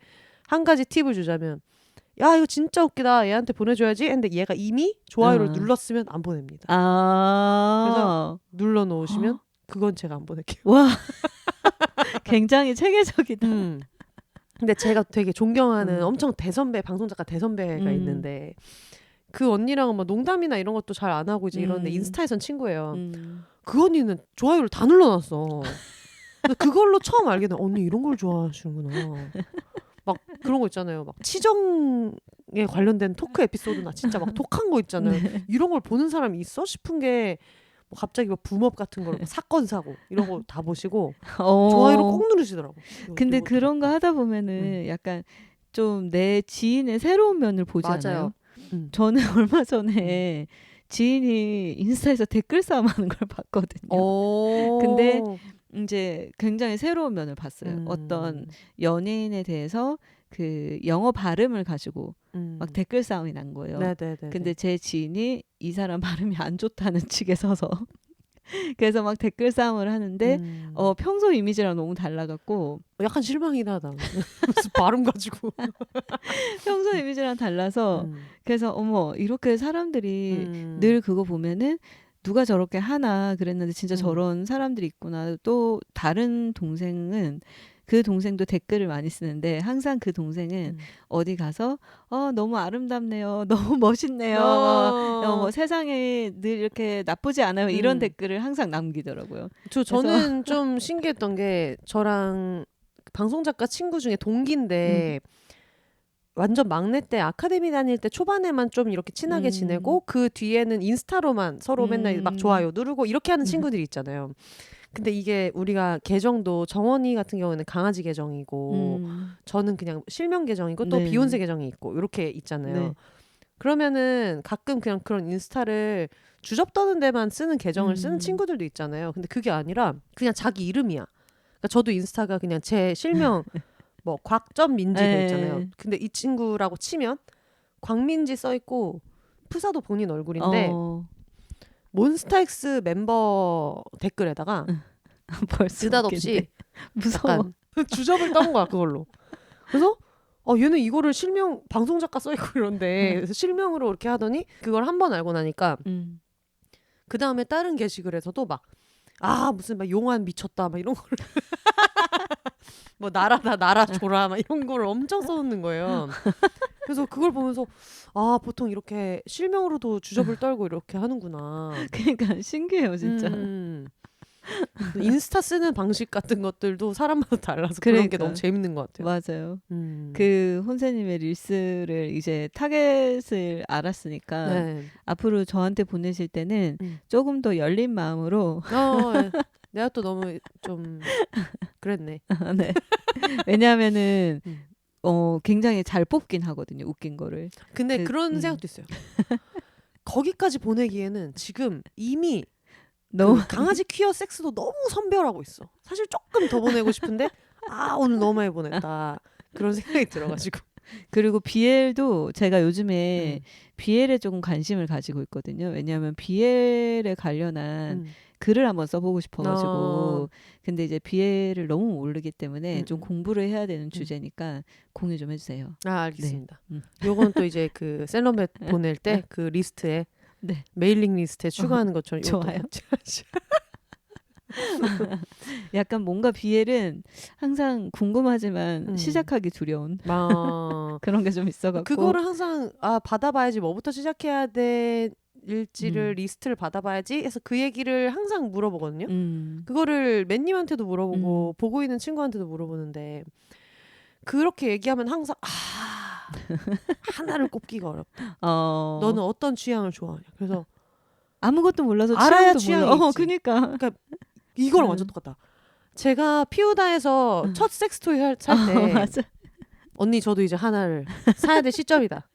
한 가지 팁을 주자면 야 이거 진짜 웃기다 얘한테 보내줘야지 했는데 얘가 이미 좋아요를 눌렀으면 안 보냅니다. 그래서 눌러놓으시면 그건 제가 안 보낼게요. 와 굉장히 체계적이다. 근데 제가 되게 존경하는 엄청 대선배 방송작가 대선배가 있는데 그 언니랑은 막 농담이나 이런 것도 잘 안 하고 이제 이러는데 인스타에선 친구예요. 그 언니는 좋아요를 다 눌러놨어. 근데 그걸로 처음 알게 된 언니 이런 걸 좋아하시는구나. 막 그런 거 있잖아요. 막 치정에 관련된 토크 에피소드나 진짜 막 독한 거 있잖아요. 네. 이런 걸 보는 사람이 있어 싶은 게 뭐 갑자기 뭐 붐업 같은 걸 사건 사고 이런 거 다 보시고 좋아요를 꼭 누르시더라고. 근데 그런 거 하다 보면은 약간 좀 내 지인의 새로운 면을 보지 않아요? 저는 얼마 전에 지인이 인스타에서 댓글 싸움하는 걸 봤거든요. 근데 이제 굉장히 새로운 면을 봤어요. 어떤 연예인에 대해서 그 영어 발음을 가지고 막 댓글 싸움이 난 거예요. 네네네. 근데 제 지인이 이 사람 발음이 안 좋다는 측에 서서 그래서 막 댓글 싸움을 하는데 평소 이미지랑 너무 달라갖고 약간 실망이긴 하다. 무슨 발음 가지고. 평소 이미지랑 달라서 그래서 어머 이렇게 사람들이 늘 그거 보면은 누가 저렇게 하나 그랬는데 진짜 저런 사람들이 있구나. 또 다른 동생은 그 동생도 댓글을 많이 쓰는데 항상 그 동생은 어디 가서 너무 아름답네요. 너무 멋있네요. 뭐 세상에 늘 이렇게 나쁘지 않아요. 이런 댓글을 항상 남기더라고요. 저는 좀 신기했던 게 저랑 방송작가 친구 중에 동기인데 완전 막내 때 아카데미 다닐 때 초반에만 좀 이렇게 친하게 지내고 그 뒤에는 인스타로만 서로 맨날 막 좋아요 누르고 이렇게 하는 친구들이 있잖아요. 근데 이게 우리가 계정도 정원이 같은 경우는 강아지 계정이고 저는 그냥 실명 계정이고 또 네. 비욘세 계정이 있고 이렇게 있잖아요. 네. 그러면은 가끔 그냥 그런 인스타를 주접 떠는 데만 쓰는 계정을 쓰는 친구들도 있잖아요. 근데 그게 아니라 그냥 자기 이름이야. 그러니까 저도 인스타가 그냥 제 실명 뭐 곽점민지 돼 있잖아요. 근데 이 친구라고 치면 곽민지 써 있고 프사도 본인 얼굴인데 몬스타엑스 멤버 댓글에다가 벌써 느닷없이 무서워. 약간 주접을 떤 거야 그걸로. 그래서 얘는 이거를 실명 방송작가 써 있고 이런데 그래서 실명으로 이렇게 하더니 그걸 한 번 알고 나니까 그 다음에 다른 게시글에서도 막 무슨 막 용환 미쳤다 막 이런 거를 뭐 나라다 나라줘라 막 이런 거를 엄청 써놓는 거예요. 그래서 그걸 보면서 보통 이렇게 실명으로도 주접을 떨고 이렇게 하는구나. 그러니까 신기해요 진짜. 인스타 쓰는 방식 같은 것들도 사람마다 달라서 그런 게 너무 재밌는 것 같아요. 맞아요. 그 혼세님의 릴스를 이제 타겟을 알았으니까 네. 앞으로 저한테 보내실 때는 조금 더 열린 마음으로 내가 또 너무 좀 그랬네. 네. 왜냐하면은 굉장히 잘 뽑긴 하거든요. 웃긴 거를. 근데 그런 생각도 있어요. 거기까지 보내기에는 지금 이미 너무 강아지 퀴어 섹스도 너무 선별하고 있어. 사실 조금 더 보내고 싶은데 오늘 너무 많이 보냈다. 그런 생각이 들어가지고. 그리고 BL도 제가 요즘에 BL에 조금 관심을 가지고 있거든요. 왜냐하면 BL에 관련한 글을 한번 써보고 싶어가지고 근데 이제 BL을 너무 모르기 때문에 좀 공부를 해야 되는 주제니까 공유 좀 해주세요. 알겠습니다. 요건 또 이제 그 셀럽맷 보낼 때 그 리스트에 메일링 리스트에 추가하는 것처럼 좋아요. 약간 뭔가 BL은 항상 궁금하지만 시작하기 두려운 그런 게 좀 있어갖고 그거를 항상 받아봐야지 뭐부터 시작해야 될지를 리스트를 받아봐야지 해서 그 얘기를 항상 물어보거든요. 그거를 맨님한테도 물어보고 보고 있는 친구한테도 물어보는데 그렇게 얘기하면 항상 하나를 꼽기가 어렵다. 너는 어떤 취향을 좋아하냐. 그래서 아무것도 몰라서 알아야 취향도 취향이 몰라. 있지. 그러니까 이거랑 완전 똑같다. 제가 피우다에서 첫 섹스토이 살 때 맞아. 언니 저도 이제 하나를 사야 될 시점이다.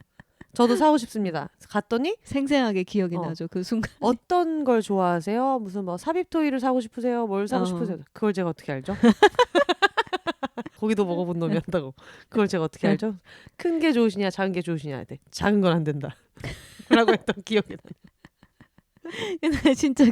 저도 사고 싶습니다. 갔더니 생생하게 기억이 나죠. 그 순간. 어떤 걸 좋아하세요? 무슨 뭐 삽입 토이를 사고 싶으세요? 뭘 사고 싶으세요? 그걸 제가 어떻게 알죠? 거기도 먹어본 놈이 한다고. 그걸 제가 어떻게 알죠? 큰 게 좋으시냐 작은 게 좋으시냐 돼. 작은 건 안 된다. 라고 했던 기억이 나요. 근데 진짜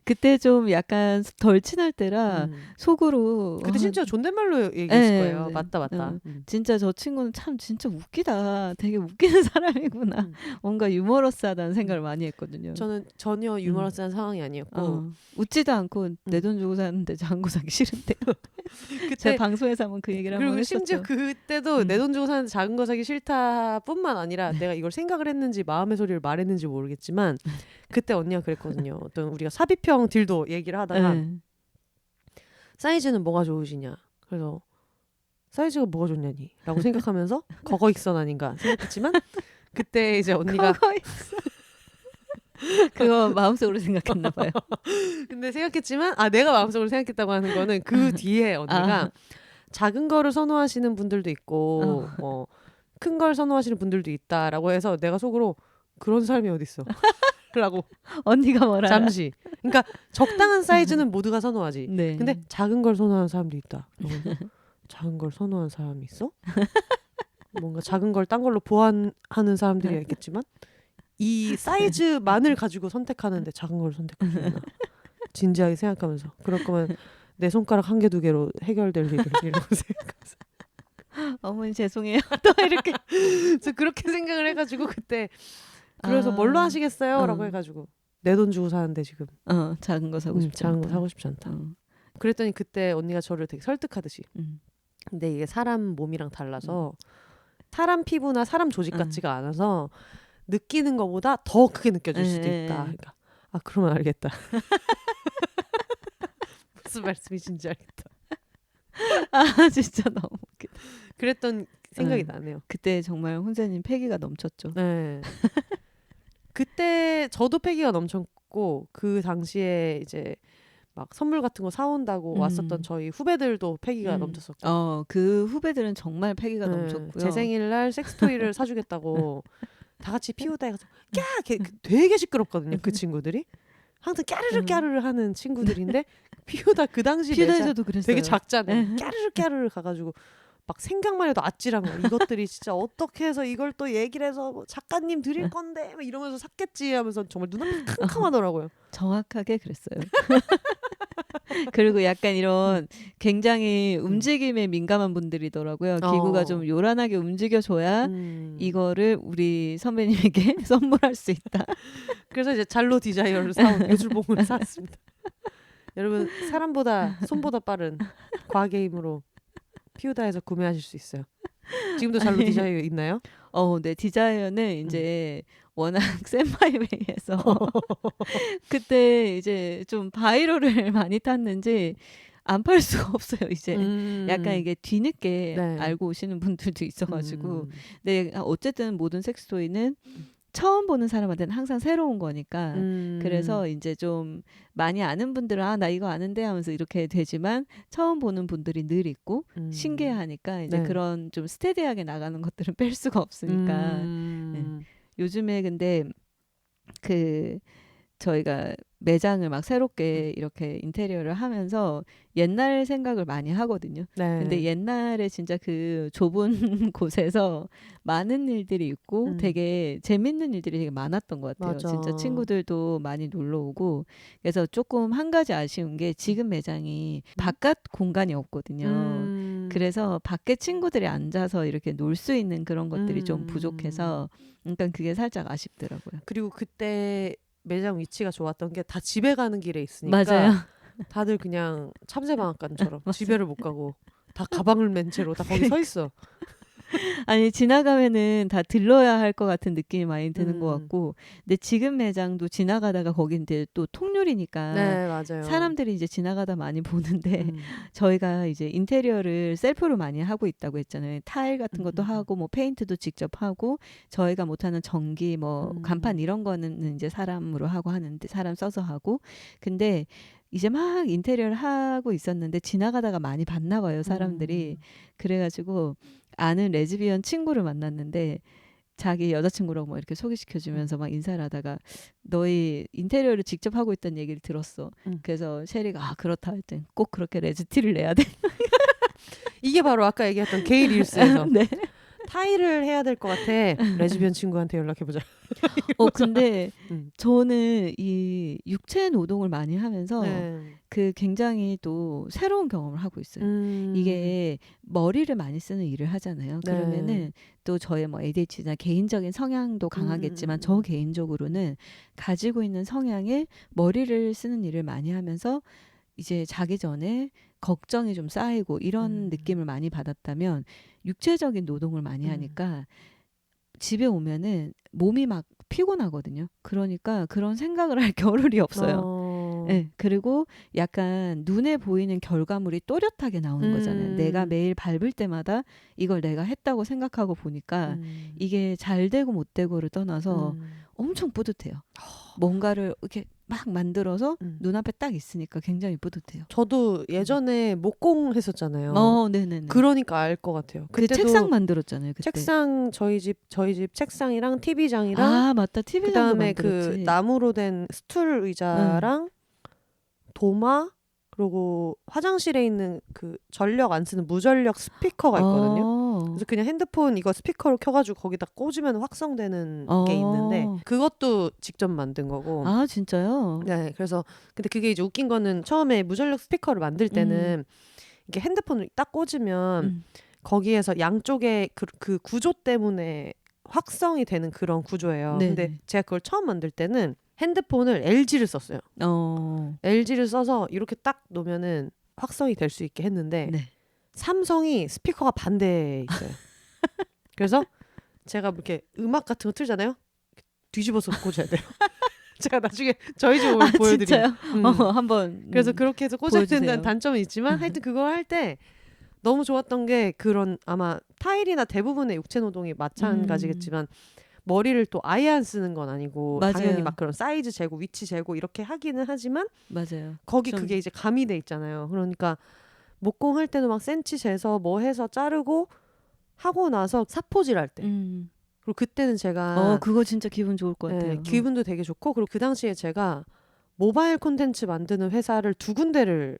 그때 좀 약간 덜 친할 때라 속으로 그때 진짜 존댓말로 얘기했을 거예요. 맞다. 진짜 저 친구는 참 진짜 웃기다. 되게 웃기는 사람이구나. 뭔가 유머러스하다는 생각을 많이 했거든요. 저는 전혀 유머러스한 상황이 아니었고 웃지도 않고 내 돈 주고 사는데 작은 거 사기 싫은데요. 제가 방송에서 한번 그 얘기를 한번 그리고 했었죠. 심지어 그때도 내 돈 주고 사는데 작은 거 사기 싫다 뿐만 아니라 내가 이걸 생각을 했는지 마음의 소리를 말했는지 모르겠지만 그때 언니가 그랬거든요. 어떤 우리가 삽입형 딜도 얘기를 하다가 사이즈는 뭐가 좋으시냐. 그래서 사이즈가 뭐가 좋냐니 라고 생각하면서 거거익선 아닌가 생각했지만 그때 이제 언니가 그거 마음속으로 생각했나 봐요. 근데 생각했지만 내가 마음속으로 생각했다고 하는 거는 그 뒤에 언니가 작은 거를 선호하시는 분들도 있고 뭐 큰 걸 선호하시는 분들도 있다라고 해서 내가 속으로 그런 사람이 어딨어 라고 언니가 뭐라 잠시 그러니까 적당한 사이즈는 모두가 선호하지. 네. 근데 작은 걸 선호하는 사람도 있다. 작은 걸 선호하는 사람이 있어? 뭔가 작은 걸 딴 걸로 보완하는 사람들이 있겠지만 이 사이즈만을 가지고 선택하는데 작은 걸 선택하셨나? 진지하게 생각하면서 그럴 거면 내 손가락 한 개 두 개로 해결될 일을 이러고 생각하면서 어머니 죄송해요. 또 이렇게 그래서 그렇게 생각을 해가지고 그때 그래서 뭘로 하시겠어요? 라고 해가지고 내 돈 주고 사는데 지금 작은 거 사고 싶지 작은 거 않다. 사고 싶지 않다. 그랬더니 그때 언니가 저를 되게 설득하듯이 근데 이게 사람 몸이랑 달라서 사람 피부나 사람 조직 같지가 않아서 느끼는 것보다 더 크게 느껴질 수도 있다. 그러니까 아 그러면 알겠다. 무슨 말씀이신지 알겠다. 아 진짜 너무 웃기다. 그랬던 생각이 나네요. 그때 정말 혼자님 패기가 넘쳤죠. 네. 그때 저도 패기가 넘쳤고 그 당시에 이제 막 선물 같은 거 사온다고 왔었던 저희 후배들도 패기가 넘쳤었고 그 후배들은 정말 패기가 넘쳤고요. 제 생일날 섹스토이를 사주겠다고 다 같이 피우다 해서 되게 시끄럽거든요. 그 친구들이 항상 까르르 까르르 하는 친구들인데 피우다 그 당시 피우다에서도 그랬어요. 되게 작잖아요. 까르르 까르르 가가지고 막 생각만 해도 아찔한 거야. 이것들이 진짜 어떻게 해서 이걸 또 얘기를 해서 뭐 작가님 드릴 건데 막 이러면서 샀겠지 하면서 정말 눈앞이 캄캄하더라고요. 정확하게 그랬어요. 그리고 약간 이런 굉장히 움직임에 민감한 분들이더라고요. 기구가 좀 요란하게 움직여줘야 이거를 우리 선배님에게 선물할 수 있다. 그래서 이제 잘로 디자이어를 사온 예술봉을 샀습니다. 여러분 사람보다 손보다 빠른 과학의 힘으로 피우다에서 구매하실 수 있어요. 지금도 잘로 디자이어 있나요? 네, 디자이어는 이제 워낙 센마이웨이에서 그때 이제 좀 바이럴을 많이 탔는지 안 팔 수가 없어요. 이제 약간 이게 뒤늦게 알고 오시는 분들도 있어가지고 근데 어쨌든 모든 섹스토이는 처음 보는 사람한테는 항상 새로운 거니까 그래서 이제 좀 많이 아는 분들은 나 이거 아는데 하면서 이렇게 되지만 처음 보는 분들이 늘 있고 신기해하니까 이제 그런 좀 스테디하게 나가는 것들은 뺄 수가 없으니까 요즘에 근데 그 저희가 매장을 막 새롭게 이렇게 인테리어를 하면서 옛날 생각을 많이 하거든요. 근데 옛날에 진짜 그 좁은 곳에서 많은 일들이 있고 되게 재밌는 일들이 되게 많았던 것 같아요. 맞아. 진짜 친구들도 많이 놀러 오고 그래서 조금 한 가지 아쉬운 게 지금 매장이 바깥 공간이 없거든요. 그래서 밖에 친구들이 앉아서 이렇게 놀 수 있는 그런 것들이 좀 부족해서 그러니까 그게 살짝 아쉽더라고요. 그리고 그때 매장 위치가 좋았던 게 다 집에 가는 길에 있으니까 맞아요. 다들 그냥 참새방앗간처럼 집에를 못 가고 다 가방을 맨 채로 다 거기 서 있어. 아니 지나가면은 다 들러야 할 것 같은 느낌이 많이 드는 것 같고 근데 지금 매장도 지나가다가 거기 이제 또 통유리니까 맞아요. 사람들이 이제 지나가다 많이 보는데 저희가 이제 인테리어를 셀프로 많이 하고 있다고 했잖아요. 타일 같은 것도 하고 뭐 페인트도 직접 하고 저희가 못하는 전기 뭐 간판 이런 거는 이제 사람으로 하고 하는데 사람 써서 하고 근데 이제 막 인테리어를 하고 있었는데 지나가다가 많이 봤나 봐요 사람들이. 그래가지고 아는 레즈비언 친구를 만났는데 자기 여자친구라고 막 이렇게 소개시켜주면서 막 인사를 하다가 너희 인테리어를 직접 하고 있다는 얘기를 들었어. 그래서 셰리가 그렇다 할 땐 꼭 그렇게 레즈티를 내야 돼. 이게 바로 아까 얘기했던 게이 릴스에서 네. 타일을 해야 될 것 같아. 레즈비언 친구한테 연락해보자. 근데 저는 이 육체 노동을 많이 하면서 그 굉장히 또 새로운 경험을 하고 있어요. 이게 머리를 많이 쓰는 일을 하잖아요. 그러면은 또 저의 뭐 ADHD나 개인적인 성향도 강하겠지만 저 개인적으로는 가지고 있는 성향에 머리를 쓰는 일을 많이 하면서 이제 자기 전에 걱정이 좀 쌓이고 이런 느낌을 많이 받았다면 육체적인 노동을 많이 하니까 집에 오면은 몸이 막 피곤하거든요. 그러니까 그런 생각을 할 겨를이 없어요. 네, 그리고 약간 눈에 보이는 결과물이 또렷하게 나오는 거잖아요. 내가 매일 밟을 때마다 이걸 내가 했다고 생각하고 보니까 이게 잘 되고 못 되고를 떠나서 엄청 뿌듯해요. 뭔가를 이렇게 막 만들어서 눈앞에 딱 있으니까 굉장히 뿌듯해요. 저도 예전에 목공 했었잖아요. 네네네. 그러니까 알 것 같아요. 그 책상 만들었잖아요. 그때. 책상 저희 집 책상이랑 TV장이랑 맞다. TV장도 그다음에 만들었지. 그 나무로 된 스툴 의자랑 도마 그리고 화장실에 있는 그 전력 안 쓰는 무전력 스피커가 있거든요. 그래서 그냥 핸드폰 이거 스피커로 켜가지고 거기다 꽂으면 확성되는 게 있는데 그것도 직접 만든 거고. 아 진짜요? 네, 그래서 근데 그게 이제 웃긴 거는 처음에 무전력 스피커를 만들 때는 이게 핸드폰을 딱 꽂으면 거기에서 양쪽에 그 구조 때문에 확성이 되는 그런 구조예요. 네네. 근데 제가 그걸 처음 만들 때는 핸드폰을 LG를 썼어요. LG를 써서 이렇게 딱 놓으면은 확성이 될 수 있게 했는데 네. 삼성이 스피커가 반대에 있어요. 그래서 제가 이렇게 음악 같은 거 틀잖아요. 뒤집어서 꽂아야 돼요. 제가 나중에 저희 집 오면 보여드릴게요. 진짜요? 한번. 그래서 그렇게 해서 꽂아야 보여주세요. 된다는 단점은 있지만 하여튼 그걸 할 때 너무 좋았던 게 그런 아마 타일이나 대부분의 육체 노동이 마찬가지겠지만 머리를 또 아예 안 쓰는 건 아니고 맞아요. 당연히 막 그런 사이즈 재고 위치 재고 이렇게 하기는 하지만 맞아요. 거기 좀- 그게 이제 가미돼 있잖아요. 그러니까 목공 할 때도 막 센치 재서 뭐 해서 자르고 하고 나서 사포질 할 때 그리고 그때는 제가 그거 진짜 기분 좋을 것 같아요. 기분도 되게 좋고 그리고 그 당시에 제가 모바일 콘텐츠 만드는 회사를 2군데를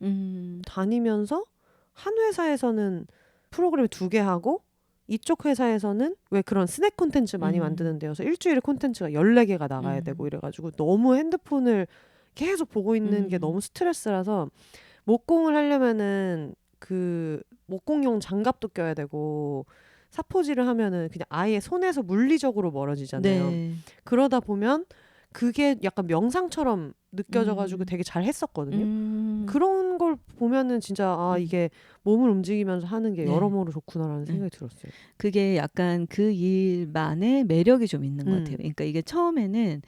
다니면서 한 회사에서는 프로그램 2개 하고 이쪽 회사에서는 왜 그런 스낵 콘텐츠 많이 만드는 데여서 일주일에 콘텐츠가 14개가 나가야 되고 이래가지고 너무 핸드폰을 계속 보고 있는 게 너무 스트레스라서 목공을 하려면은 그 목공용 장갑도 껴야 되고 사포질을 하면은 그냥 아예 손에서 물리적으로 멀어지잖아요. 네. 그러다 보면 그게 약간 명상처럼 느껴져가지고 되게 잘 했었거든요. 그런 걸 보면은 진짜 이게 몸을 움직이면서 하는 게 네. 여러모로 좋구나라는 생각이 들었어요. 그게 약간 그 일만의 매력이 좀 있는 것 같아요. 그러니까 이게 처음에는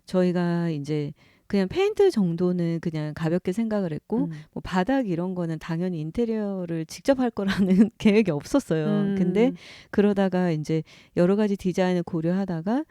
저희가 이제 그냥 페인트 정도는 그냥 가볍게 생각을 했고 뭐 바닥 이런 거는 당연히 인테리어를 직접 할 거라는 계획이 없었어요. 근데 그러다가 이제 여러 가지 디자인을 고려하다가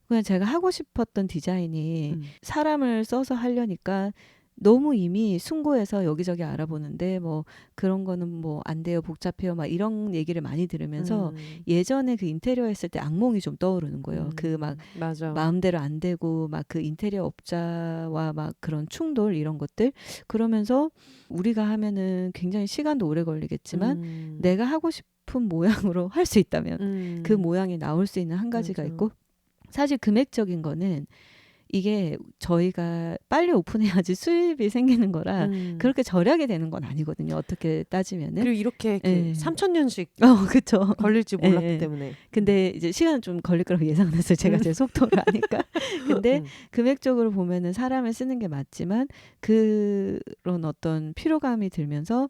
그냥 제가 하고 싶었던 디자인이 사람을 써서 하려니까 너무 이미 숭고해서 여기저기 알아보는데 뭐 그런 거는 뭐 안 돼요, 복잡해요, 막 이런 얘기를 많이 들으면서 예전에 그 인테리어 했을 때 악몽이 좀 떠오르는 거예요. 그 막 맞아. 마음대로 안 되고 막 그 인테리어 업자와 막 그런 충돌 이런 것들 그러면서 우리가 하면은 굉장히 시간도 오래 걸리겠지만 내가 하고 싶은 모양으로 할 수 있다면 그 모양이 나올 수 있는 한 가지가 맞아. 있고 사실 금액적인 거는 이게 저희가 빨리 오픈해야지 수입이 생기는 거라 그렇게 절약이 되는 건 아니거든요. 어떻게 따지면은. 그리고 이렇게 그 예. 3,000년씩 그쵸. 걸릴지 몰랐기 예. 때문에. 근데 이제 시간은 좀 걸릴 거라고 예상을 했어요. 제가 제 속도를 아니까. 근데 금액적으로 보면은 사람을 쓰는 게 맞지만 그런 어떤 피로감이 들면서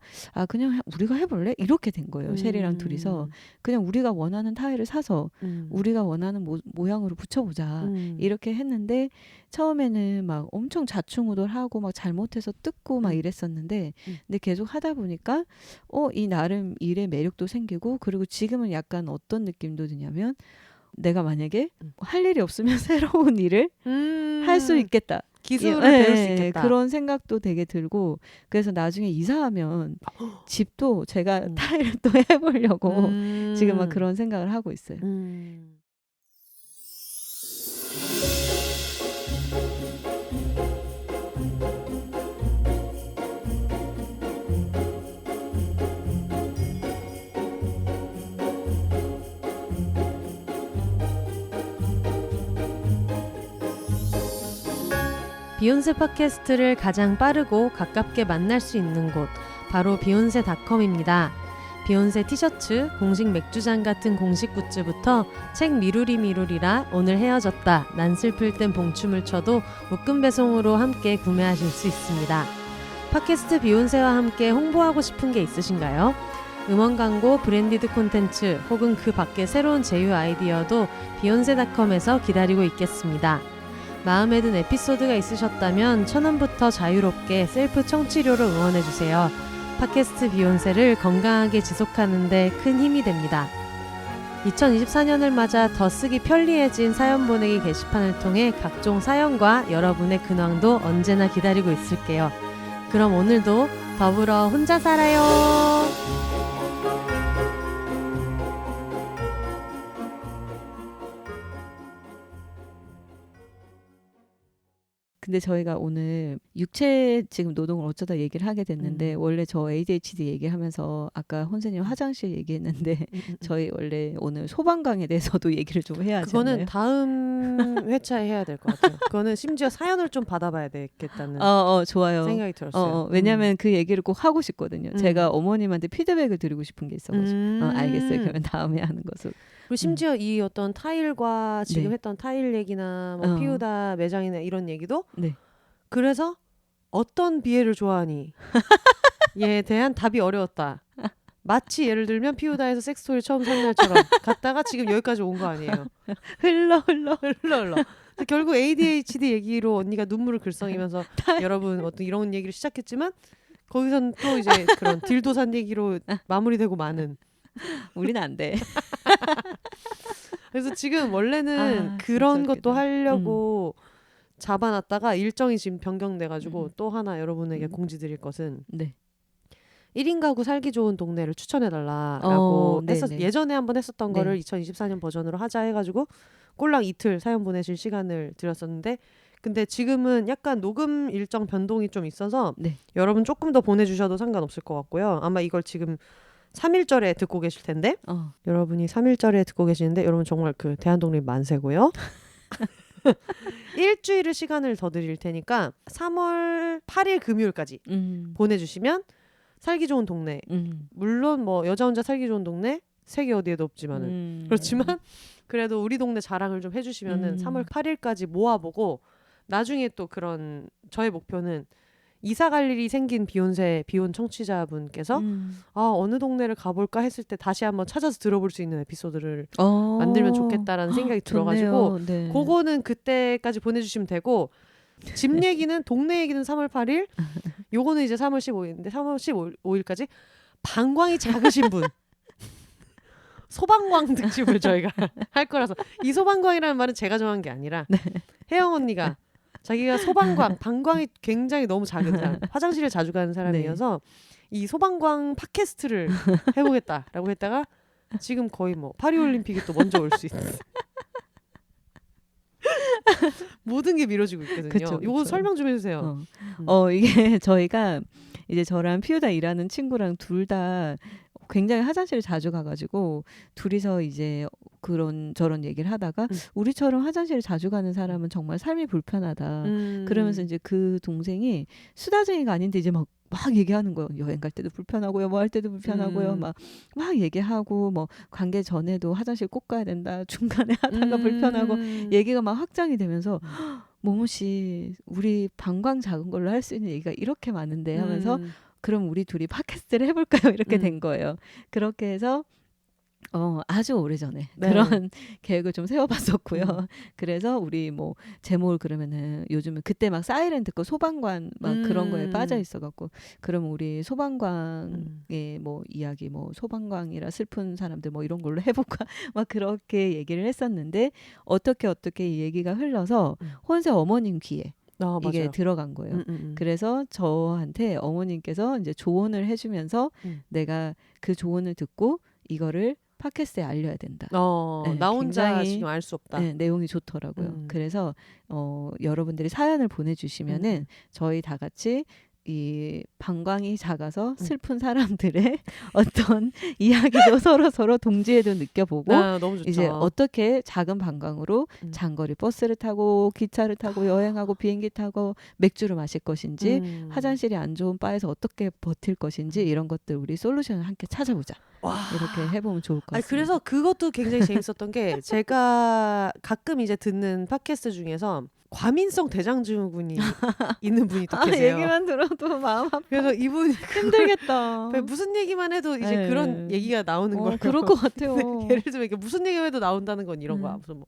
그냥 우리가 해볼래? 이렇게 된 거예요. 셰리랑 둘이서. 그냥 우리가 원하는 타일을 사서 우리가 원하는 모양으로 붙여보자. 이렇게 했는데 처음에는 막 엄청 좌충우돌하고 막 잘못해서 뜯고 막 이랬었는데 근데 계속 하다 보니까 이 나름 일의 매력도 생기고 그리고 지금은 약간 어떤 느낌도 드냐면 내가 만약에 할 일이 없으면 새로운 일을 할 수 있겠다. 기술을 배울 수 있겠다. 그런 생각도 되게 들고 그래서 나중에 이사하면 집도 제가 타일을 또 해보려고 지금 막 그런 생각을 하고 있어요. 비욘세 팟캐스트를 가장 빠르고 가깝게 만날 수 있는 곳 바로 비욘세닷컴입니다. 비욘세 티셔츠, 공식 맥주잔 같은 공식 굿즈부터 책 미루리라 오늘 헤어졌다 난 슬플 땐 봉춤을 춰도 묶음 배송으로 함께 구매하실 수 있습니다. 팟캐스트 비욘세와 함께 홍보하고 싶은 게 있으신가요? 음원 광고, 브랜디드 콘텐츠 혹은 그 밖의 새로운 제휴 아이디어도 비욘세닷컴에서 기다리고 있겠습니다. 마음에 든 에피소드가 있으셨다면 1,000원부터 자유롭게 셀프 청취료로 응원해주세요. 팟캐스트 비욘세를 건강하게 지속하는 데 큰 힘이 됩니다. 2024년을 맞아 더 쓰기 편리해진 사연 보내기 게시판을 통해 각종 사연과 여러분의 근황도 언제나 기다리고 있을게요. 그럼 오늘도 더불어 혼자 살아요. 근데 저희가 오늘 육체 지금 노동을 어쩌다 얘기를 하게 됐는데 원래 저 ADHD 얘기하면서 아까 혼세님 화장실 얘기했는데 저희 원래 오늘 소방관에 대해서도 얘기를 좀 해야 하지 그거는 않나요? 다음 회차에 해야 될 것 같아요. 그거는 심지어 사연을 좀 받아봐야 되겠다는 좋아요. 생각이 들었어요. 왜냐면 그 얘기를 꼭 하고 싶거든요. 제가 어머님한테 피드백을 드리고 싶은 게 있어가지고. 알겠어요. 그러면 다음에 하는 것으로. 그리고 심지어 이 어떤 타일과 지금 네. 했던 타일 얘기나 뭐 피우다 매장이나 이런 얘기도 네. 그래서 어떤 비애를 좋아하니 얘에 대한 답이 어려웠다. 마치 예를 들면 피우다에서 섹스토이 처음 산 날처럼 갔다가 지금 여기까지 온 거 아니에요. 흘러. 흘러. 결국 ADHD 얘기로 언니가 눈물을 글썽이면서 여러분 어떤 이런 얘기를 시작했지만 거기선 또 이제 그런 딜도산 얘기로 마무리되고 마는. 우리는 안 돼. 그래서 지금 원래는 그런 진짜 것도 웃기다. 하려고 잡아놨다가 일정이 지금 변경돼가지고 또 하나 여러분에게 음. 공지드릴 것은 네. 1인 가구 살기 좋은 동네를 추천해달라라고 네네. 예전에 한번 했었던 네. 거를 2024년 버전으로 하자 해가지고 꼴랑 이틀 사연 보내실 시간을 드렸었는데 근데 지금은 약간 녹음 일정 변동이 좀 있어서 네. 여러분 조금 더 보내주셔도 상관없을 것 같고요. 아마 이걸 지금 3일절에 듣고 계실 텐데 여러분이 3일절에 듣고 계시는데 여러분 정말 그 대한독립 만세고요. 일주일의 시간을 더 드릴 테니까 3월 8일 금요일까지 보내주시면 살기 좋은 동네 물론 뭐 여자 혼자 살기 좋은 동네 세계 어디에도 없지만은 그렇지만 그래도 우리 동네 자랑을 좀 해주시면은 3월 8일까지 모아보고 나중에 또 그런 저의 목표는 이사 갈 일이 생긴 비혼 청취자분께서 어느 동네를 가볼까 했을 때 다시 한번 찾아서 들어볼 수 있는 에피소드를 만들면 좋겠다라는 생각이 들어가지고 네. 그거는 그때까지 보내주시면 되고 집 얘기는 동네 얘기는 3월 8일 요거는 이제 3월 15일인데 3월 15일까지 방광이 작으신 분 소방광 특집을 저희가 할 거라서 이 소방광이라는 말은 제가 정한 게 아니라 혜영 언니가 자기가 방광이 굉장히 너무 작은 사람 화장실을 자주 가는 사람이어서 이 소방광 팟캐스트를 해보겠다라고 했다가 지금 거의 뭐 파리올림픽이 또 먼저 올 수 있는 모든 게 미뤄지고 있거든요. 그쵸. 이거 설명 좀 해주세요. 이게 저희가 이제 저랑 피우다 일하는 친구랑 둘 다 굉장히 화장실을 자주 가가지고 둘이서 이제 그런 저런 얘기를 하다가 우리처럼 화장실을 자주 가는 사람은 정말 삶이 불편하다. 그러면서 이제 그 동생이 수다쟁이가 아닌데 이제 막 얘기하는 거예요. 여행 갈 때도 불편하고요. 뭐 할 때도 불편하고요. 막 얘기하고 뭐 관계 전에도 화장실 꼭 가야 된다. 중간에 하다가 불편하고 얘기가 막 확장이 되면서 모모 씨 우리 방광 작은 걸로 할 수 있는 얘기가 이렇게 많은데 하면서 그럼 우리 둘이 팟캐스트를 해볼까요? 이렇게 된 거예요. 그렇게 해서 아주 오래전에 그런 계획을 좀 세워봤었고요. 그래서 우리 뭐 제목을 그러면은 요즘은 그때 막 사이렌 듣고 소방관 막 그런 거에 빠져 있어갖고 그럼 우리 소방관의 뭐 이야기 뭐 소방관이라 슬픈 사람들 뭐 이런 걸로 해볼까 막 그렇게 얘기를 했었는데 어떻게 이 얘기가 흘러서 혼세 어머님 귀에 이게 맞아요. 들어간 거예요. 그래서 저한테 어머님께서 이제 조언을 해주면서 내가 그 조언을 듣고 이거를 팟캐스트에 알려야 된다. 나 혼자 지금 알 수 없다. 내용이 좋더라고요. 그래서 여러분들이 사연을 보내주시면은 저희 다 같이 이 방광이 작아서 슬픈 사람들의 어떤 이야기도 서로 동지에도 느껴보고 너무 좋죠. 이제 어떻게 작은 방광으로 장거리 버스를 타고 기차를 타고 여행하고 비행기 타고 맥주를 마실 것인지 화장실이 안 좋은 바에서 어떻게 버틸 것인지 이런 것들 우리 솔루션을 함께 찾아보자. 이렇게 해보면 좋을 것 같습니다. 그래서 그것도 굉장히 재밌었던 게 제가 가끔 이제 듣는 팟캐스트 중에서 과민성 대장증후군이 있는 분이 또 계세요. 얘기만 들어도 마음 아파. 그래서 이분이 힘들겠다. 무슨 얘기만 해도 이제 그런 얘기가 나오는 거예요. 그럴 것 같아요. 예를 들면 이렇게 무슨 얘기만 해도 나온다는 건 이런 거야. 무슨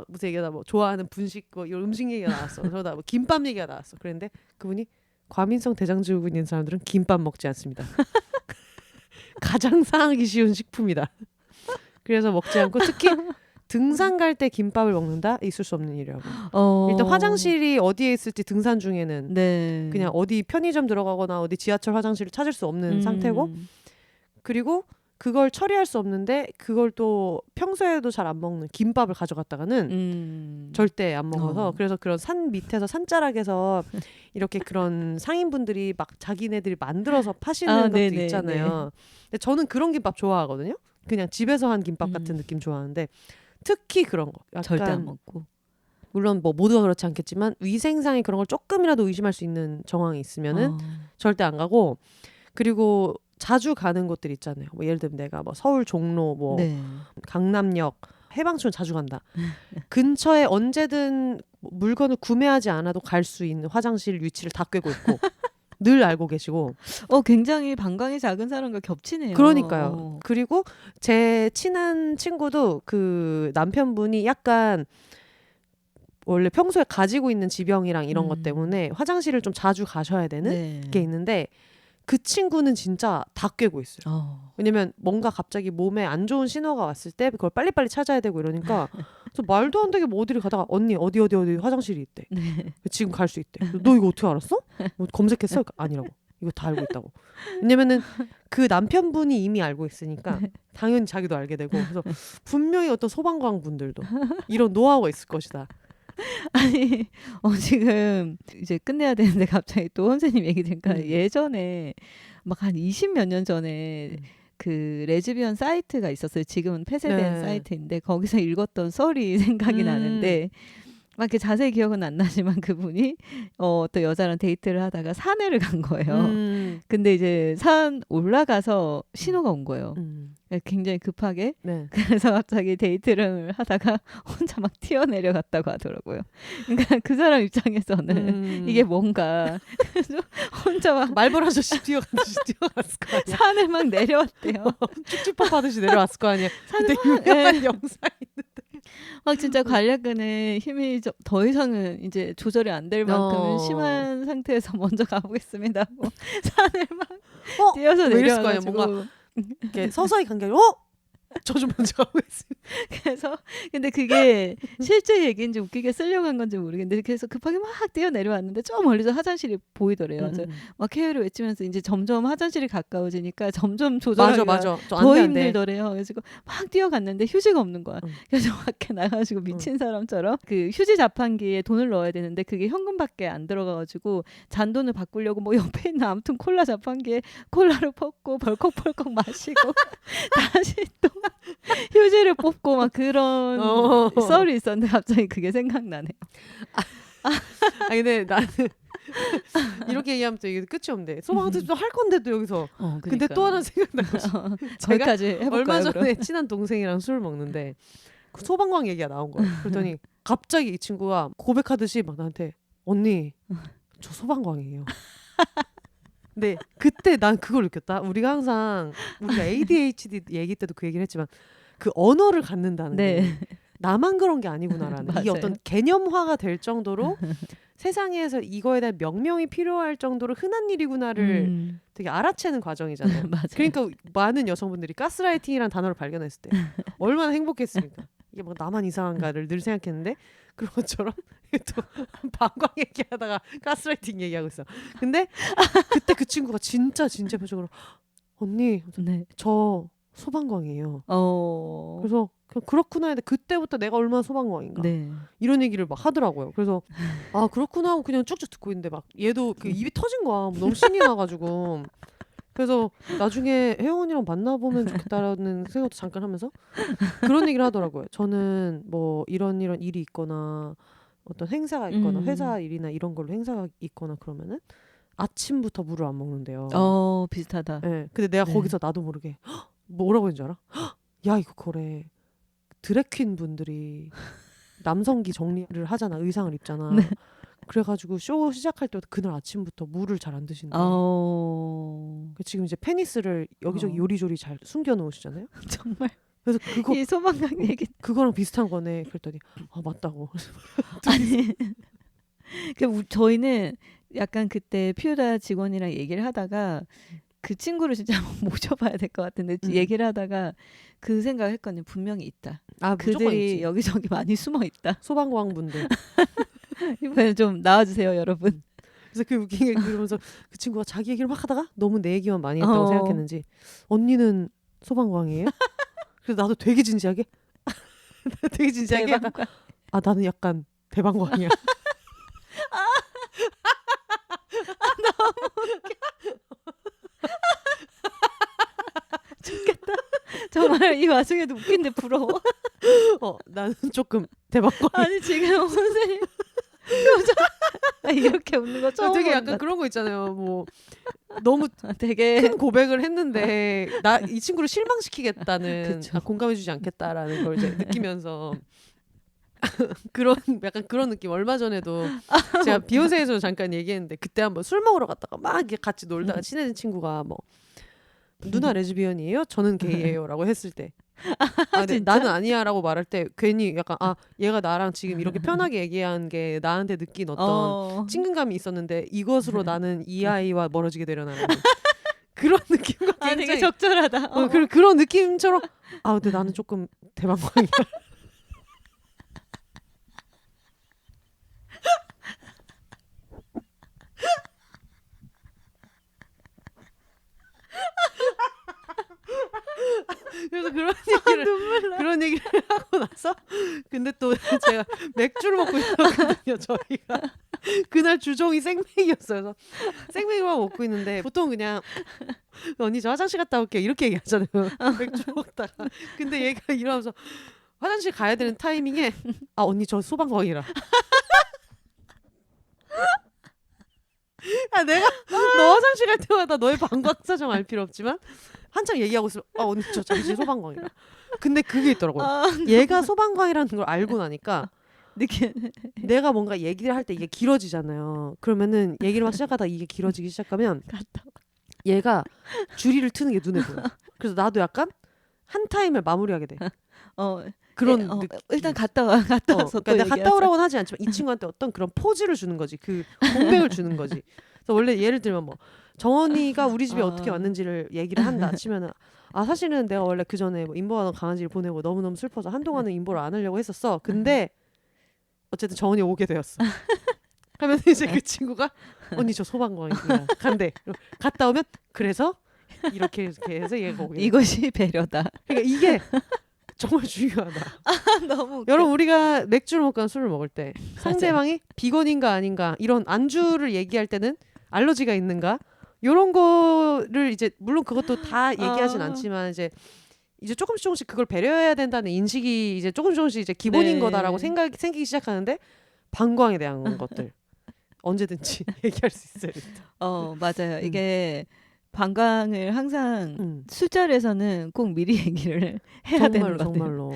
무슨 얘기다 뭐 좋아하는 분식 뭐 이런 음식 얘기가 나왔어. 그러다 뭐 김밥 얘기가 나왔어. 그런데 그분이 과민성 대장증후군 있는 사람들은 김밥 먹지 않습니다. 가장 상하기 쉬운 식품이다. 그래서 먹지 않고 특히 등산 갈 때 김밥을 먹는다? 있을 수 없는 일이라고. 일단 화장실이 어디에 있을지 등산 중에는 그냥 어디 편의점 들어가거나 어디 지하철 화장실을 찾을 수 없는 상태고 그리고 그걸 처리할 수 없는데 그걸 또 평소에도 잘 안 먹는 김밥을 가져갔다가는 절대 안 먹어서 그래서 그런 산 밑에서 산자락에서 이렇게 그런 상인분들이 막 자기네들이 만들어서 파시는 것도 네네, 있잖아요. 근데 저는 그런 김밥 좋아하거든요. 그냥 집에서 한 김밥 같은 느낌 좋아하는데 특히 그런 거 약간 절대 안 먹고. 물론 뭐 모두가 그렇지 않겠지만 위생상의 그런 걸 조금이라도 의심할 수 있는 정황이 있으면은 절대 안 가고 그리고 자주 가는 곳들 있잖아요. 뭐 예를 들면 내가 뭐 서울 종로 뭐 네. 강남역 해방촌 자주 간다. 근처에 언제든 물건을 구매하지 않아도 갈 수 있는 화장실 위치를 다 꿰고 있고 늘 알고 계시고 굉장히 방광이 작은 사람과 겹치네요. 그러니까요. 그리고 제 친한 친구도 그 남편분이 약간 원래 평소에 가지고 있는 지병이랑 이런 것 때문에 화장실을 좀 자주 가셔야 되는 네. 게 있는데 그 친구는 진짜 다 꿰고 있어요. 왜냐면 뭔가 갑자기 몸에 안 좋은 신호가 왔을 때 그걸 빨리빨리 찾아야 되고 이러니까 저 말도 안 되게 뭐 어디를 가다가 언니 어디 화장실이 있대. 네. 지금 갈 수 있대. 너 이거 어떻게 알았어? 뭐 검색했어? 아니라고. 이거 다 알고 있다고. 왜냐면은 그 남편분이 이미 알고 있으니까 당연히 자기도 알게 되고 그래서 분명히 어떤 소방관 분들도 이런 노하우가 있을 것이다. 아니 지금 이제 끝내야 되는데 갑자기 또 선생님 얘기 들으니까 예전에 막 한 20 몇 년 전에 그 레즈비언 사이트가 있었어요. 지금은 폐쇄된 사이트인데 거기서 읽었던 썰이 생각이 나는데 막 이렇게 자세히 기억은 안 나지만 그분이 어떤 여자랑 데이트를 하다가 산에를 간 거예요. 근데 이제 산 올라가서 신호가 온 거예요. 굉장히 급하게. 네. 그래서 갑자기 데이트를 하다가 혼자 막 튀어내려갔다고 하더라고요. 그러니까 그 사람 입장에서는 이게 뭔가 혼자 막 말벌 아저씨 뛰어갔을 거 아니야. 산을 막 내려왔대요. 쭉쭉법 하듯이 내려왔을 거 아니야. 산을 근데 유명한 영상이 있는데 막 진짜 관략근에 힘이 더 이상은 이제 조절이 안 될 만큼 심한 상태에서 먼저 가보겠습니다. 뭐 산을 막 뛰어서 왜 이랬을 거 아니야. 내려와가지고 뭔가 이렇게 서서히 간 게 아니라 저 좀 먼저 가보겠습니다. 그래서 근데 그게 실제 얘기인지 웃기게 쓰려고 한 건지 모르겠는데 그래서 급하게 막 뛰어 내려왔는데 저 멀리서 화장실이 보이더래요. 그래서 막 케어를 외치면서 이제 점점 화장실이 가까워지니까 점점 조절하기가 맞아. 더 힘들더래요. 그래서 막 뛰어갔는데 휴지가 없는 거야. 그래서 밖에 나가지고 미친 사람처럼 그 휴지 자판기에 돈을 넣어야 되는데 그게 현금밖에 안 들어가가지고 잔돈을 바꾸려고 뭐 옆에 있는 아무튼 콜라 자판기에 콜라를 퍼고 벌컥벌컥 마시고 다시 또 휴지를 뽑고 막 그런 썰이 있었는데 갑자기 그게 생각나네요. 아니 근데 나는 이렇게 얘기하면 또 이게 끝이 없네. 소방관도 할 건데도 여기서. 근데 또 하나 생각난 거지. 거기까지 해볼까요? 얼마 전에 그럼? 친한 동생이랑 술을 먹는데 그 소방관 얘기가 나온 거야. 그랬더니 갑자기 이 친구가 고백하듯이 막 나한테 언니 저 소방관이에요. 근데 그때 난 그걸 느꼈다. 우리가 ADHD 얘기 때도 그 얘기를 했지만 그 언어를 갖는다는 게 나만 그런 게 아니구나라는 이 어떤 개념화가 될 정도로 세상에서 이거에 대한 명명이 필요할 정도로 흔한 일이구나를 되게 알아채는 과정이잖아요. 그러니까 많은 여성분들이 가스라이팅이라는 단어를 발견했을 때 얼마나 행복했습니까? 이게 막 나만 이상한가를 늘 생각했는데 그런 것처럼 또 방광 얘기하다가 가스라이팅 얘기하고 있어. 근데 그때 그 친구가 진짜 표정으로 언니 저 소방광이에요. 그래서 그렇구나 했는데 그때부터 내가 얼마나 소방광인가 이런 얘기를 막 하더라고요. 그래서 아 그렇구나 하고 그냥 쭉쭉 듣고 있는데 막 얘도 그 입이 터진 거야. 너무 신이 나가지고 그래서 나중에 혜영 언니랑 만나보면 좋겠다라는 생각도 잠깐 하면서 그런 얘기를 하더라고요. 저는 뭐 이런 일이 있거나 어떤 행사가 있거나 회사 일이나 이런 걸로 행사가 있거나 그러면은 아침부터 물을 안 먹는데요. 비슷하다. 네. 근데 내가 거기서 나도 모르게 뭐라고 했는 줄 알아? 야 이거 그래. 드래퀸 분들이 남성기 정리를 하잖아. 의상을 입잖아. 그래가지고 쇼 시작할 때부터 그날 아침부터 물을 잘 안 드신대. 지금 이제 페니스를 여기저기 요리조리 잘 숨겨 놓으시잖아요. 정말. 그래서 그거 이 소방관 얘기 그거랑 비슷한 거네. 그랬더니 맞다고. 아니 저희는 약간 그때 피우다 직원이랑 얘기를 하다가 그 친구를 진짜 한번 모셔봐야 될 것 같은데 얘기를 하다가 그 생각을 했거든요. 분명히 있다. 그들이 여기저기 많이 숨어 있다. 소방관분들. 이번에 좀 나와주세요, 여러분. 그래서 그 웃긴 게 그러면서 그 친구가 자기 얘기를 막 하다가 너무 내 얘기만 많이 했다고 생각했는지 언니는 소방광이에요? 그래서 나도 되게 진지하게 되게 진지하게 약간, 대방광. 아 나는 약간 대방광이야. 정말 이 와중에도 웃긴데 부러워. 나는 조금 대방광. 아니 지금 선생님 표정 이렇게 웃는 거 처음 되게 본다. 약간 그런 거 있잖아요. 뭐 너무 되게 큰 고백을 했는데 나 이 친구를 실망시키겠다는, 그쵸. 공감해주지 않겠다라는 걸 이제 느끼면서 그런 약간 그런 느낌. 얼마 전에도 제가 비욘세에서 잠깐 얘기했는데 그때 한번 술 먹으러 갔다가 막 이렇게 같이 놀다가 친해진 친구가 뭐 누나 레즈비언이에요? 저는 게이예요라고 했을 때 근데 진짜? 나는 아니야라고 말할 때 괜히 약간 얘가 나랑 지금 이렇게 편하게 얘기한 게 나한테 느낀 어떤 친근감이 있었는데 이것으로 나는 이 아이와 멀어지게 되려나라는 그런 느낌과 아 되게 굉장히 적절하다. 그런 느낌처럼 근데 나는 조금 대방광이야. 그래서 그런 얘기를 하고 나서 근데 또 제가 맥주를 먹고 있었거든요. 저희가 그날 주종이 생맥이었어요. 그래서 생맥만 먹고 있는데 보통 그냥 언니 저 화장실 갔다 올게요 이렇게 얘기하잖아요. 맥주 먹다가 근데 얘가 이러면서 화장실 가야 되는 타이밍에 언니 저 소방광이라. 내가 너 화장실 갈 때마다 너의 방광 사정 알 필요 없지만 한참 얘기하고 있으면 언니 저 잠시 소방광이라. 근데 그게 있더라고요. 얘가 소방광이라는 걸 알고 나니까 내가 뭔가 얘기를 할 때 이게 길어지잖아요. 그러면은 얘기를 막 시작하다 이게 길어지기 시작하면 얘가 줄이를 트는 게 눈에 보여. 그래서 나도 약간 한 타임을 마무리하게 돼. 그런 일단 갔다 와서 그러니까 또 내가 갔다 얘기하자. 오라고는 하지 않지만 이 친구한테 어떤 그런 포즈를 주는 거지. 그 공백을 주는 거지. 그래서 원래 예를 들면 뭐 정원이가 우리 집에 어떻게 왔는지를 얘기를 한다 치면은 사실은 내가 원래 그 전에 뭐 인보하던 강아지를 보내고 너무너무 슬퍼서 한동안은 인보를 안 하려고 했었어. 근데 어쨌든 정원이 오게 되었어. 하면 이제 그 친구가 언니 저 소방관이야 간대. 갔다 오면 그래서 이렇게 해서 얘가 오게. 이것이 배려다. 그러니까 이게 정말 중요하다. 너무 웃겨. 여러분 우리가 맥주를 먹거나 술을 먹을 때 상대방이 비건인가 아닌가 이런 안주를 얘기할 때는 알러지가 있는가 이런 거를 이제 물론 그것도 다 얘기하진 않지만 이제 조금씩 그걸 배려해야 된다는 인식이 이제 조금씩 이제 기본인 네. 거다라고 생기기 시작하는데 방광에 대한 것들 언제든지 얘기할 수 있어요. 맞아요. 이게 방광을 항상 술자리에서는 꼭 미리 얘기를 해야 되는 것 같아요. 정말로.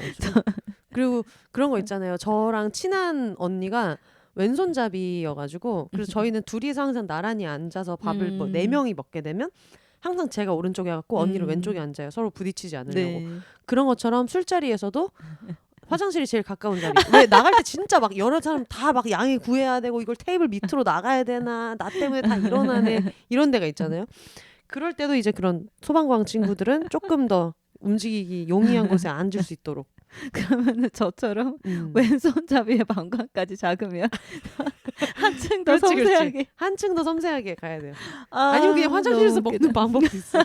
그리고 그런 거 있잖아요. 저랑 친한 언니가 왼손잡이여가지고 그래서 저희는 둘이서 항상 나란히 앉아서 밥을 뭐 4명이 먹게 되면 항상 제가 오른쪽에 갖고 언니를 왼쪽에 앉아요. 서로 부딪히지 않으려고. 네. 그런 것처럼 술자리에서도 화장실이 제일 가까운 자리. 왜 나갈 때 진짜 막 여러 사람 다 막 양해 구해야 되고 이걸 테이블 밑으로 나가야 되나 나 때문에 다 일어나네 이런 데가 있잖아요. 그럴 때도 이제 그런 소방광 친구들은 조금 더 움직이기 용이한 곳에 앉을 수 있도록. 그러면은 저처럼 왼손잡이에 방광까지 작으면 한층 더 그렇지, 섬세하게. 그렇지. 한층 더 섬세하게 가야 돼요. 아니면 그냥 화장실에서 너무 먹는 웃기다. 방법도 있어.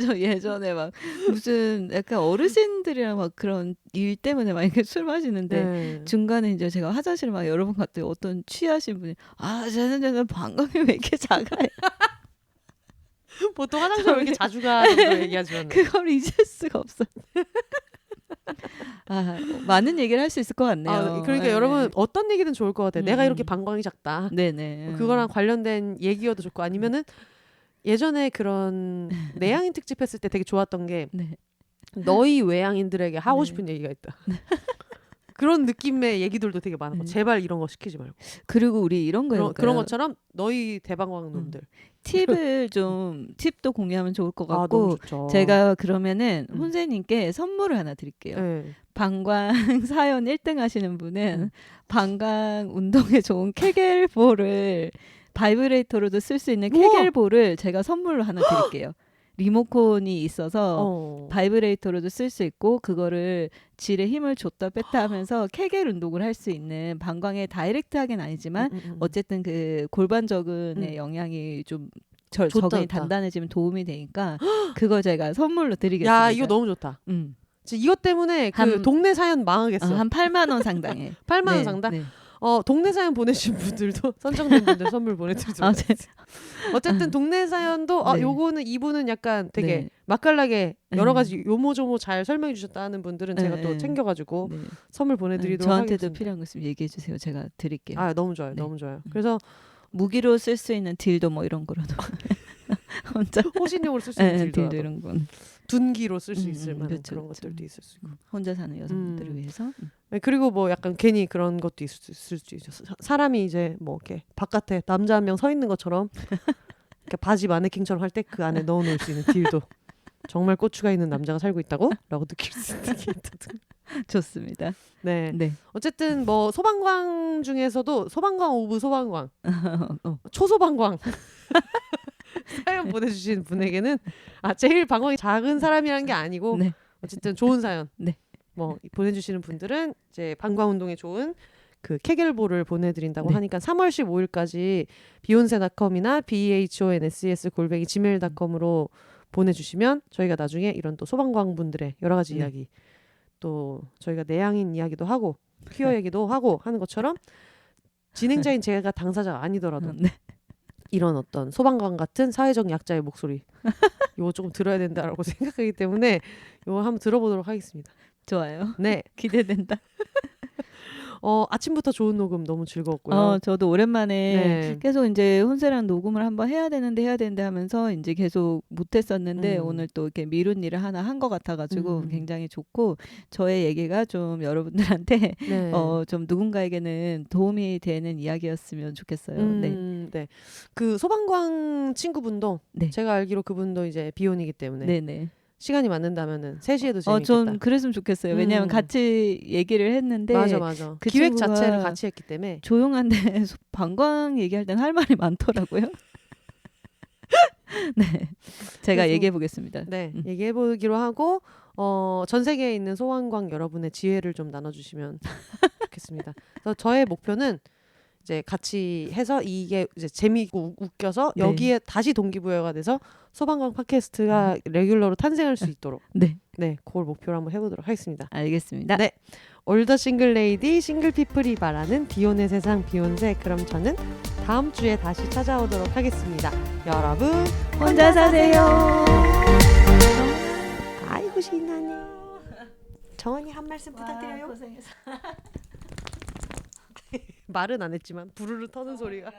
저 예전에 막 무슨 약간 어르신들이랑 막 그런 일 때문에 막 이렇게 술 마시는데 네. 중간에 이제 제가 화장실 막 여러 번 갔더니 어떤 취하신 분이 쟤는 방광이 왜 이렇게 작아요? 보통 화장실 왜 이렇게 자주 가는 거 얘기하지만 그걸 잊을 수가 없어. 많은 얘기를 할 수 있을 것 같네요. 그러니까 네. 여러분 어떤 얘기든 좋을 것 같아요. 내가 이렇게 방광이 작다. 네네. 그거랑 관련된 얘기여도 좋고 아니면은 예전에 그런 내향인 특집 했을 때 되게 좋았던 게 네. 너희 외향인들에게 하고 네. 싶은 얘기가 있다. 그런 느낌의 얘기들도 되게 많고 제발 이런 거 시키지 말고. 그리고 우리 이런 거예요. 그런 것처럼 너희 대방광 놈들. 팁도 공유하면 좋을 것 너무 같고 좋죠. 제가 그러면은 혼세님께 선물을 하나 드릴게요. 네. 방광 사연 1등 하시는 분은 방광 운동에 좋은 케겔볼을 바이브레이터로도 쓸 수 있는 케겔볼을 제가 선물로 하나 드릴게요. 리모컨이 있어서 바이브레이터로도 쓸 수 있고 그거를 질에 힘을 줬다 뺐다 하면서 케겔 운동을 할 수 있는 방광에 다이렉트하게는 아니지만 어쨌든 그 골반 저근의 영향이 좀 좋다, 적응이 좋다. 단단해지면 도움이 되니까 그거 제가 선물로 드리겠습니다. 야, 이거 너무 좋다. 음. 진짜 이것 때문에 그 한- 동네 사연 망하겠어. 한 8만 원 상당에. 8만 원 네, 상당? 네. 동네 사연 보내주신 분들도 선정된 분들 선물 보내드리도록 아, 하겠습니다. 어쨌든 동네 사연도 네. 요거는 이분은 약간 되게 네. 맛깔나게 여러 가지 요모조모 잘 설명해 주셨다 하는 분들은 제가 네, 또 네. 챙겨가지고 네. 선물 보내드리도록 저한테도 하겠습니다. 필요한 거 있으면 얘기해 주세요. 제가 드릴게요. 아, 너무 좋아요. 네. 너무 좋아요. 그래서 무기로 쓸 수 있는 딜도 뭐 이런 거라도 혼자 호신용으로 쓸 수 있는 딜도 딜도 이런 건 둔기로 쓸 수 있을 만한 그렇죠, 그런 그렇죠. 것들도 있을 수 있고. 혼자 사는 여성분들을 위해서. 네, 그리고 뭐 약간 괜히 그런 것도 있을 수 있죠. 사람이 이제 뭐 이렇게 바깥에 남자 한 명 서 있는 것처럼 이렇게 바지 마네킹처럼 할 때 그 안에 넣어놓을 수 있는 딜도 정말 고추가 있는 남자가 살고 있다고? 라고 느낄 수 있는 게 있거든. 좋습니다. 네. 네. 어쨌든 뭐 소방광 중에서도 소방광 오브 소방광, 어. 초소방광 사연 보내주신 분에게는 제일 방광이 작은 사람이라는 게 아니고 네. 어쨌든 좋은 사연. 네. 뭐 보내주시는 분들은 이제 방광 운동에 좋은 그 케겔볼을 보내드린다고 네. 하니까 3월 15일까지 beyonce.com이나 behonses@gmail.com으로 보내주시면 저희가 나중에 이런 또 소방광 분들의 여러 가지 네. 이야기, 또 저희가 내향인 이야기도 하고 퀴어 얘기도 하고 하는 것처럼 진행자인 제가 당사자가 아니더라도 네. 이런 어떤 소방관 같은 사회적 약자의 목소리 이거 조금 들어야 된다라고 생각하기 때문에 이거 한번 들어보도록 하겠습니다. 좋아요. 네, 기대된다. 아침부터 좋은 녹음 너무 즐거웠고요. 저도 오랜만에 네. 계속 이제 혼세랑 녹음을 한번 해야 되는데 하면서 이제 계속 못했었는데 오늘 또 이렇게 미룬 일을 하나 한 것 같아가지고 굉장히 좋고 저의 얘기가 좀 여러분들한테 네. 좀 누군가에게는 도움이 되는 이야기였으면 좋겠어요. 네. 네. 그 소방관 친구분도 네. 제가 알기로 그분도 이제 비혼이기 때문에 네네. 시간이 맞는다면은 3시에도 재밌겠다. 전 그랬으면 좋겠어요. 왜냐하면 같이 얘기를 했는데 맞아. 그 기획 친구가 자체를 같이 했기 때문에 조용한데 방광 얘기할 땐 할 말이 많더라고요. 네, 제가 그래서- 얘기해 보겠습니다. 네, 얘기해 보기로 하고 전 세계에 있는 소방관 여러분의 지혜를 좀 나눠주시면 좋겠습니다. 그래서 저의 목표는 이제 같이 해서 이게 이제 재미있고 웃겨서 네. 여기에 다시 동기부여가 돼서 소방관 팟캐스트가 레귤러로 탄생할 수 있도록 네, 그걸 목표로 한번 해보도록 하겠습니다. 알겠습니다. 네. 올더 싱글 레이디 싱글 피플이 바라는 비혼의 세상 비혼세. 그럼 저는 다음 주에 다시 찾아오도록 하겠습니다. 여러분 혼자 사세요. 아이고 신나네. 정원이 한 말씀 부탁드려요. 고생했어. 말은 안 했지만 부르르 터는 소리가.